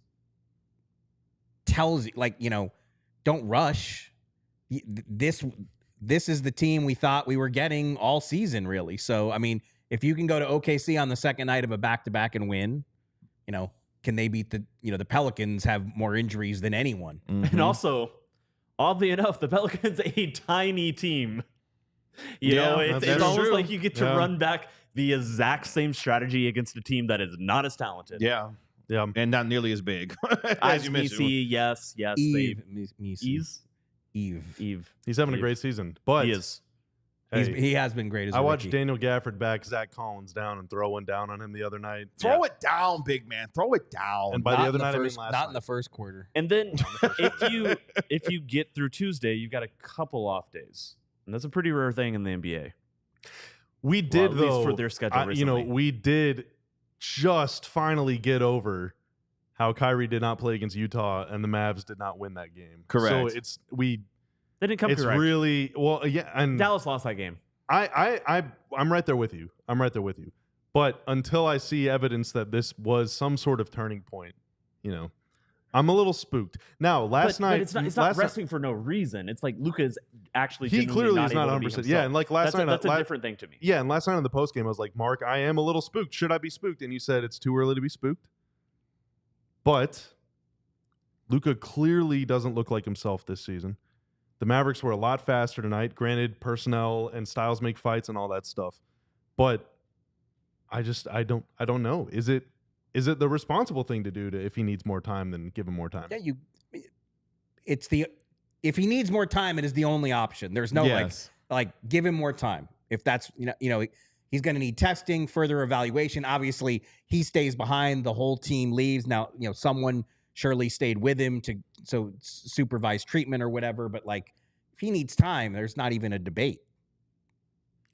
tells you, don't rush. This is the team we thought we were getting all season, really. So, I mean, if you can go to OKC on the second night of a back-to-back and win, can they beat the Pelicans have more injuries than anyone? Mhm. And also, oddly enough, the Pelicans a tiny team. You know, it's that's almost true. like you get to Yeah. run back the exact same strategy against a team that is not as talented. Yeah. Yeah. And not nearly as big, as you mentioned. yes. Eve. He's having a Eve. great season. But He is. hey, He has been great as a I watched rookie. Daniel Gafford back Zach Collins down and throw one down on him the other night. Throw it down, big man. Throw it down. And by Not the in other the night, first, I mean last not night. in the first quarter. And then if you get through Tuesday, you've got a couple off days. And that's a pretty rare thing in the NBA. We did, at least though, for their schedule recently. we did just finally get over how Kyrie did not play against Utah and the Mavs did not win that game. Correct. So They didn't come it's correct. really yeah, and Dallas lost that game. I'm right there with you. But until I see evidence that this was some sort of turning point, I'm a little spooked. Now, last night, but it's not resting for no reason. It's like Luka is actually he genuinely clearly is not able to be 100%. himself. Yeah, and like last night, that's a different thing to me. Yeah, and last night on the postgame, I was like, Mark, I am a little spooked. Should I be spooked? And you said it's too early to be spooked. But Luka clearly doesn't look like himself this season. The Mavericks were a lot faster tonight. Granted, personnel and styles make fights and all that stuff. But I don't know. Is it the responsible thing to do if he needs more time, then give him more time? Yeah, if he needs more time, it is the only option. There's no Yes. like give him more time. If that's he's going to need testing, further evaluation. Obviously, he stays behind. The whole team leaves. Now, someone Shirley stayed with him to supervise treatment or whatever. But like, if he needs time, there's not even a debate.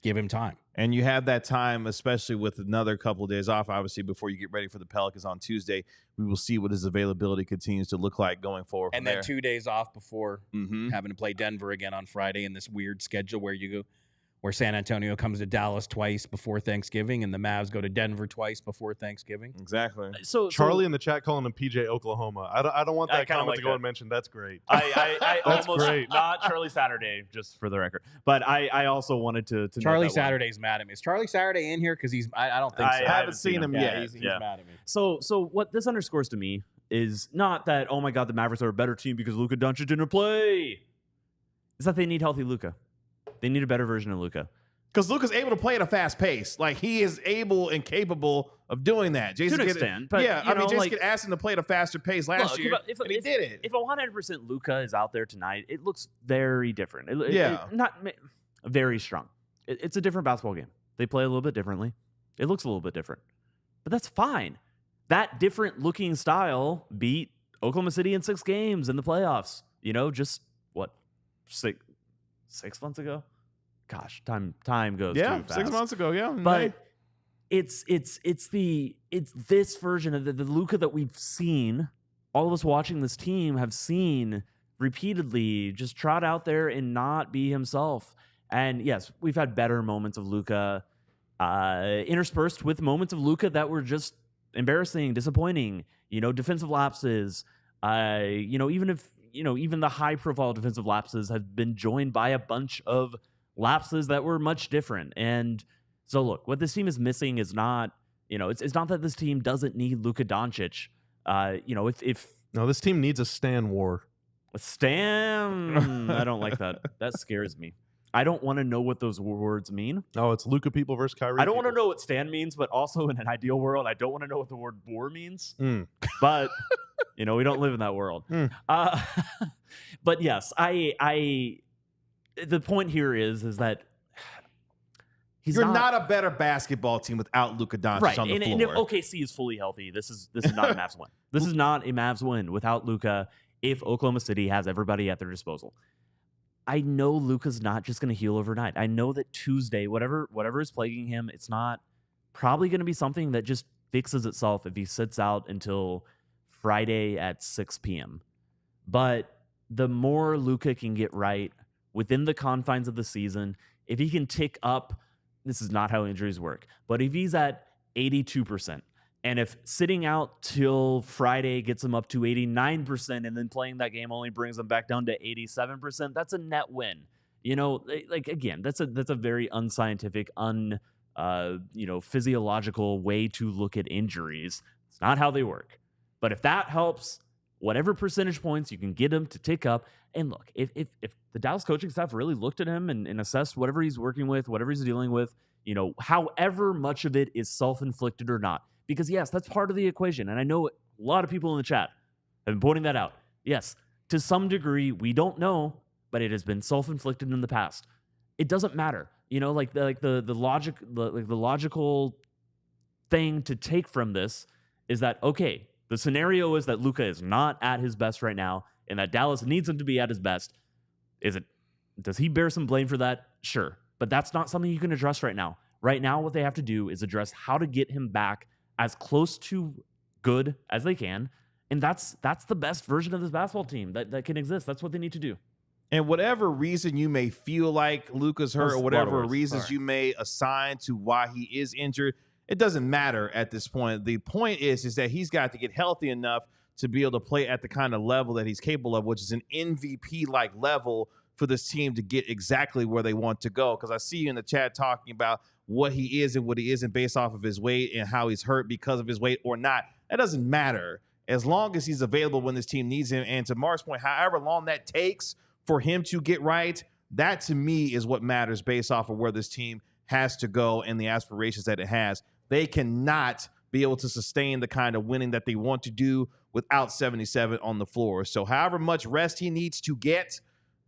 Give him time. And you have that time, especially with another couple of days off, obviously, before you get ready for the Pelicans on Tuesday. We will see what his availability continues to look like going forward. And then 2 days off before having to play Denver again on Friday in this weird schedule where San Antonio comes to Dallas twice before Thanksgiving and the Mavs go to Denver twice before Thanksgiving. Exactly. So Charlie in the chat calling him PJ Oklahoma. I don't want that comment like to go unmentioned. That's great. I almost great. Not Charlie Saturday, just for the record. But I also wanted to Charlie Saturday's mad at me. Is Charlie Saturday in here? Because I don't think so. I haven't seen him yet. He's mad at me. So what this underscores to me is not that, oh my God, the Mavericks are a better team because Luka Doncic didn't play. It's that they need healthy Luka. They need a better version of Luka. Because Luka's able to play at a fast pace. Like, he is able and capable of doing that. Jason to an extent. But, Jason could ask him to play at a faster pace last year, and he did it. If 100% Luka is out there tonight, it looks very different. Not very strong. It's a different basketball game. They play a little bit differently. It looks a little bit different. But that's fine. That different-looking style beat Oklahoma City in 6 games in the playoffs. Just, 6 months ago? Gosh, time goes too fast. 6 months ago, yeah. But it's this version of the Luka that we've seen. All of us watching this team have seen repeatedly just trot out there and not be himself. And yes, we've had better moments of Luka interspersed with moments of Luka that were just embarrassing, disappointing. Defensive lapses. Even the high-profile defensive lapses have been joined by a bunch of lapses that were much different. And so look, what this team is missing is not, it's not that this team doesn't need Luka Doncic. No, this team needs a Stan war. A Stan? I don't like that. That scares me. I don't want to know what those words mean. Oh, it's Luka people versus Kyrie. I don't want to know what Stan means, but also in an ideal world, I don't want to know what the word war means. But we don't live in that world. But yes, the point here is that you're not a better basketball team without Luka Doncic on the floor. And if OKC is fully healthy, this is not a Mavs win. This is not a Mavs win without Luka if Oklahoma City has everybody at their disposal. I know Luka's not just going to heal overnight. I know that Tuesday, whatever is plaguing him, it's not probably going to be something that just fixes itself if he sits out until Friday at 6 p.m. But the more Luka can get right within the confines of the season, if he can tick up, this is not how injuries work, but if he's at 82%, and if sitting out till Friday gets him up to 89%, and then playing that game only brings him back down to 87%, that's a net win. Again, that's a very unscientific, physiological way to look at injuries. It's not how they work. But if that helps, whatever percentage points you can get him to tick up. And look, if the Dallas coaching staff really looked at him and assessed whatever he's working with, whatever he's dealing with, however much of it is self-inflicted or not. Because yes, that's part of the equation. And I know a lot of people in the chat have been pointing that out. Yes, to some degree, we don't know, but it has been self-inflicted in the past. It doesn't matter. The logical thing to take from this is that, okay, the scenario is that Luka is not at his best right now, and that Dallas needs him to be at his best. Does he bear some blame for that? Sure. But that's not something you can address right now. Right now, what they have to do is address how to get him back as close to good as they can. And that's the best version of this basketball team that can exist. That's what they need to do. And whatever reason you may feel like Luka's hurt, or whatever reasons you may assign to why he is injured, it doesn't matter at this point. The point is that he's got to get healthy enough to be able to play at the kind of level that he's capable of, which is an MVP-like level for this team to get exactly where they want to go. Because I see you in the chat talking about what he is and what he isn't based off of his weight and how he's hurt because of his weight or not. That doesn't matter as long as he's available when this team needs him. And to Mark's point, however long that takes for him to get right, that to me is what matters based off of where this team has to go and the aspirations that it has. They cannot be able to sustain the kind of winning that they want to do without 77 on the floor. So however much rest he needs to get,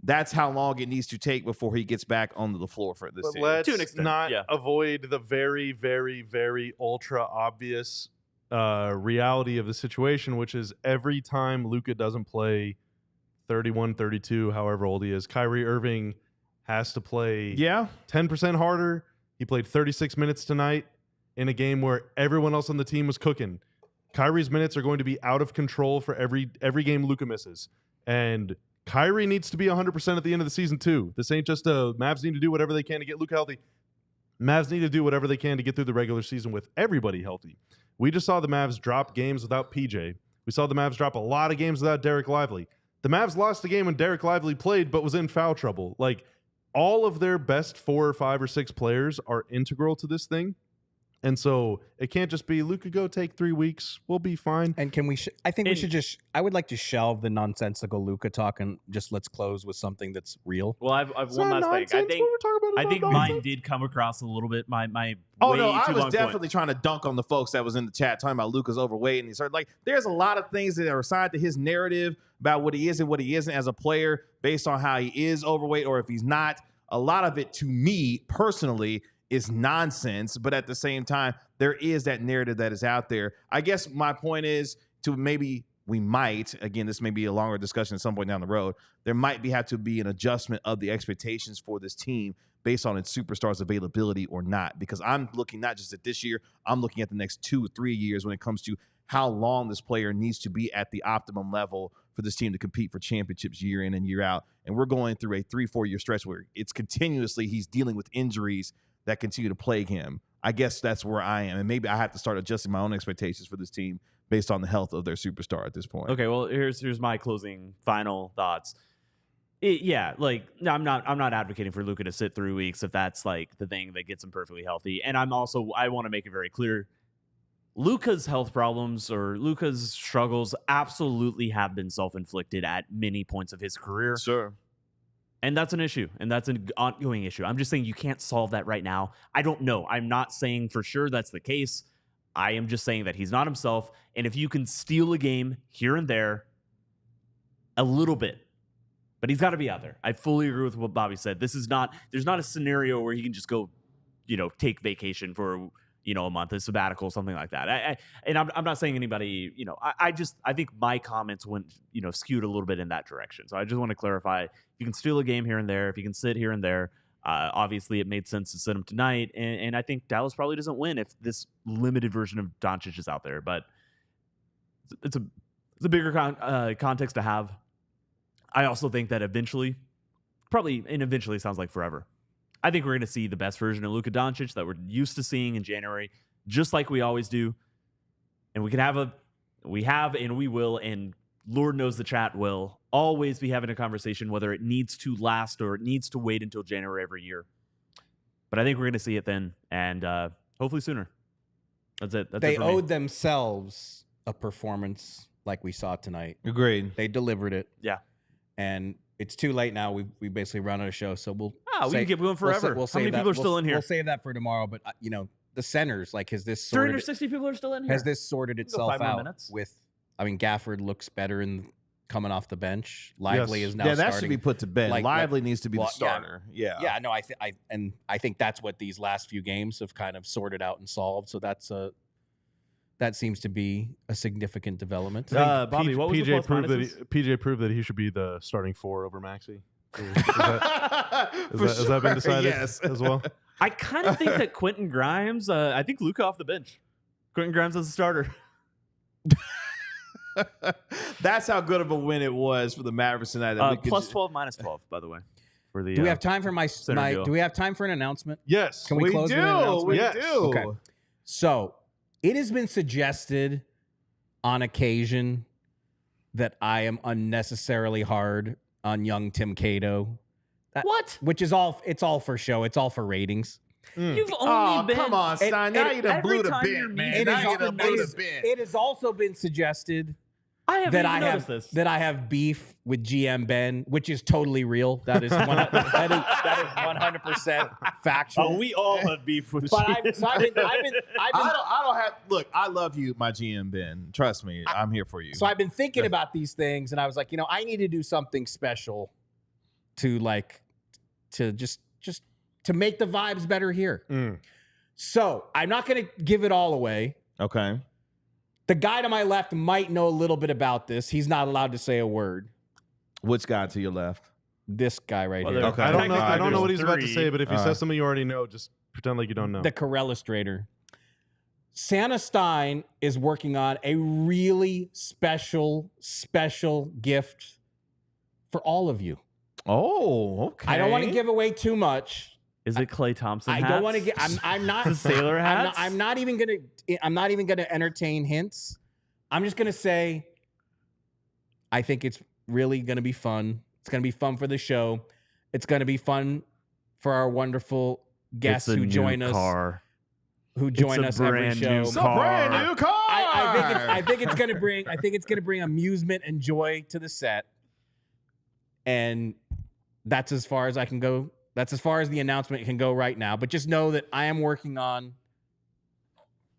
that's how long it needs to take before he gets back onto the floor for this team. Let's not avoid the very, very, very ultra obvious reality of the situation, which is every time Luka doesn't play 31, 32, however old he is, Kyrie Irving has to play 10% harder. He played 36 minutes tonight in a game where everyone else on the team was cooking. Kyrie's minutes are going to be out of control for every game Luka misses. And Kyrie needs to be 100% at the end of the season too. This ain't just Mavs need to do whatever they can to get Luka healthy. Mavs need to do whatever they can to get through the regular season with everybody healthy. We just saw the Mavs drop games without PJ. We saw the Mavs drop a lot of games without Derek Lively. The Mavs lost a game when Derek Lively played but was in foul trouble. Like, all of their best 4 or 5 or 6 players are integral to this thing. And so it can't just be Luka, go take 3 weeks. We'll be fine. And can we? I think we should just. I would like to shelve the nonsensical Luka talk and just let's close with something that's real. Well, I've one last thing. I think mine did come across a little bit. My oh no, I was definitely trying to dunk on the folks that was in the chat talking about Luka's overweight, and he started like there's a lot of things that are assigned to his narrative about what he is and what he isn't as a player based on how he is overweight or if he's not. A lot of it, to me personally, is nonsense, but at the same time, there is that narrative that is out there. I guess my point is to maybe we might, again, this may be a longer discussion at some point down the road, there might have to be an adjustment of the expectations for this team based on its superstars' availability or not, because I'm looking not just at this year, I'm looking at the next 2 or 3 years when it comes to how long this player needs to be at the optimum level for this team to compete for championships year in and year out. And we're going through a 3-4 year stretch where it's continuously he's dealing with injuries that continue to plague him. I guess that's where I am. And maybe I have to start adjusting my own expectations for this team based on the health of their superstar at this point. Okay, well, here's my closing final thoughts. I'm not advocating for Luka to sit 3 weeks if that's like the thing that gets him perfectly healthy. And I want to make it very clear, Luka's health problems or Luka's struggles absolutely have been self-inflicted at many points of his career. Sure. And that's an issue, and that's an ongoing issue. I'm just saying you can't solve that right now. I don't know. I'm not saying for sure that's the case. I am just saying that he's not himself, and if you can steal a game here and there a little bit, but he's got to be out there. I fully agree with what Bobby said. There's not a scenario where he can just go, take vacation for, a month, a sabbatical, something like that. I'm not saying anybody, I think my comments went, skewed a little bit in that direction. So I just want to clarify, if you can steal a game here and there, if you can sit here and there, obviously it made sense to sit him tonight. And I think Dallas probably doesn't win if this limited version of Doncic is out there, but it's a bigger context to have. I also think that eventually sounds like forever, I think we're going to see the best version of Luka Doncic that we're used to seeing in January, just like we always do. And we have and we will, and Lord knows the chat will always be having a conversation, whether it needs to last or it needs to wait until January every year. But I think we're going to see it then, and hopefully sooner. That's it. They owed themselves a performance like we saw tonight. Agreed. They delivered it. Yeah. And it's too late now. We basically run out of show, so we can keep going forever. How many people are still in here? We'll save that for tomorrow. But the centers, like, has this sorted? 360 people are still in here. Has this sorted itself out? With, Gafford looks better in coming off the bench. Lively is now starting. That should be put to bed. Lively needs to be the starter. Yeah. No, I think that's what these last few games have kind of sorted out and solved. So that seems to be a significant development. Bobby, what was PJ the PJ proved that he should be the starting 4 over Maxey. Has that been decided as well? I kind of think that Quentin Grimes, I think Luka off the bench. Quentin Grimes as a starter. That's how good of a win it was for the Mavericks tonight. Plus 12, minus 12, by the way. For the, do we have time for do we have time for an announcement? Yes. Can we close with an announcement? We Yes. do. Okay. So it has been suggested on occasion that I am unnecessarily hard on young Tim Cato. What? Which is all, it's all for show. It's all for ratings. You've only been... Come on, Stein. Now you done blew the bit, man. Now you done blew the bit. It has also been suggested that I have beef with GM Ben, which is totally real. That is 100% factual. Oh, we all have beef with but I don't have. Look, I love you, my GM Ben. Trust me, I'm here for you. So I've been thinking about these things, and I was like, I need to do something special to to make the vibes better here. So I'm not going to give it all away. Okay. The guy to my left might know a little bit about this. He's not allowed to say a word. Which guy to your left? This guy right here. Okay. I don't know what he's about to Three. say, but if he says something you already know, just pretend like you don't know. The Corellustrator. Santa Stein is working on a really special gift for all of you. Oh, okay. I don't want to give away too much. Is it Klay Thompson? I don't want to get. I'm not. The sailor hats? I'm not even gonna entertain hints. I'm just gonna say. I think it's really gonna be fun. It's gonna be fun for the show. It's gonna be fun for our wonderful guests who join us. Who join us every show. It's a brand new car. I think it's gonna bring amusement and joy to the set. And that's as far as I can go. That's as far as the announcement can go right now. But just know that I'm working on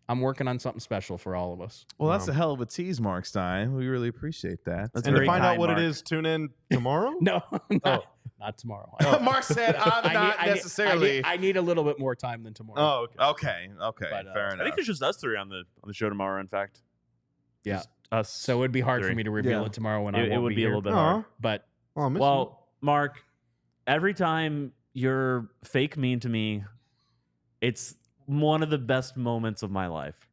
something special for all of us. Well, that's a hell of a tease, Mark Stein. We really appreciate that. That's and to very find out kind, what Mark. it is, tune in tomorrow? No, not tomorrow. Mark said, I'm not necessarily. I need a little bit more time than tomorrow. Oh, okay. Okay. But, Fair I enough. think it's just us three on the show tomorrow. In fact, Yeah. Just us. So it would be hard for three. me to reveal it tomorrow when I It won't would be a here. little bit hard. But Oh, Well, Mark, every time you're fake mean to me, it's one of the best moments of my life.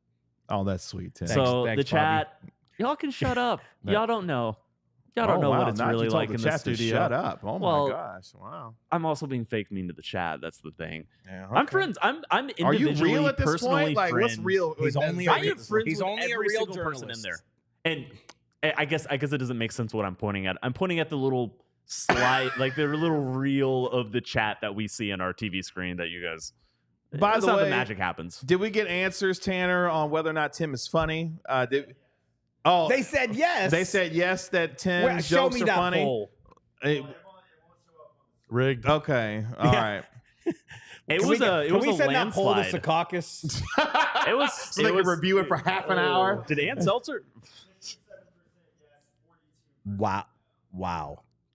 Oh, that's sweet, Tim. So Thanks, the chat, y'all can shut up. Y'all don't know. Y'all don't know what it's really like in the studio. Shut up. Oh, Well, my gosh. Wow. I'm also being fake mean to the chat. That's the thing. Yeah, I'm okay. friends. I'm Are you individually, real at this personally point? Like, what's friends. real? He's only I am friends He's with only a every real single person in journalist. there. And I guess it doesn't make sense what I'm pointing at. I'm pointing at the little slide, like the little reel of the chat that we see on our TV screen that you guys. By that's the how way, the magic happens. Did we get answers, Tanner, on whether or not Tim is funny? They said yes. They said yes that Tim's show jokes me are that funny. poll. rigged. Okay. All right. It Can was we, a can we send landslide. that poll to Secaucus? It was So they could review it for half an hour. Did Ann Seltzer? Wow.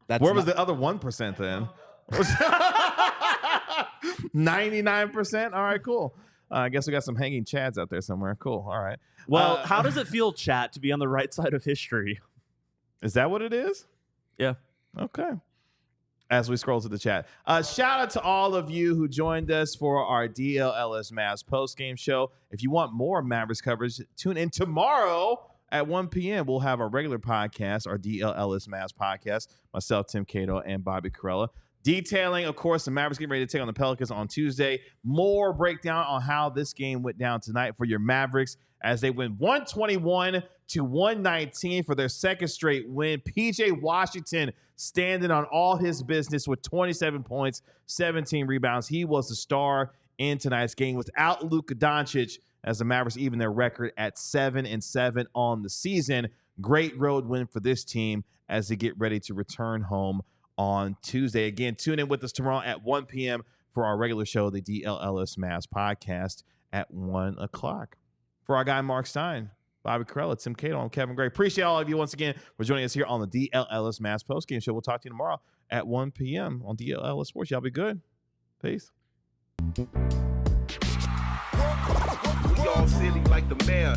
That's Where was the other 1% then? 99%? All right, cool. I guess we got some hanging chads out there somewhere. Cool. All right. Well, how does it feel, chat, to be on the right side of history? Is that what it is? Yeah. Okay. As we scroll to the chat. Shout out to all of you who joined us for our DLLS Mavs postgame show. If you want more Mavericks coverage, tune in tomorrow at 1 p.m. We'll have our regular podcast, our DLLS Mavs podcast, myself, Tim Cato, and Bobby Carella. Detailing, of course, the Mavericks getting ready to take on the Pelicans on Tuesday. More breakdown on how this game went down tonight for your Mavericks as they win 121-119 for their second straight win. PJ Washington standing on all his business with 27 points, 17 rebounds. He was the star in tonight's game without Luka Doncic, as the Mavericks even their record at 7-7 on the season. Great road win for this team as they get ready to return home on Tuesday. Again, tune in with us tomorrow at 1 p.m. for our regular show, the DLLS Mavs podcast at 1 o'clock. For our guy, Mark Stein, Bobby Carella, Tim Cato, I'm Kevin Gray. Appreciate all of you once again for joining us here on the DLLS Mavs postgame show. We'll talk to you tomorrow at 1 p.m. on DLLS Sports. Y'all be good. Peace. We all silly like the mayor.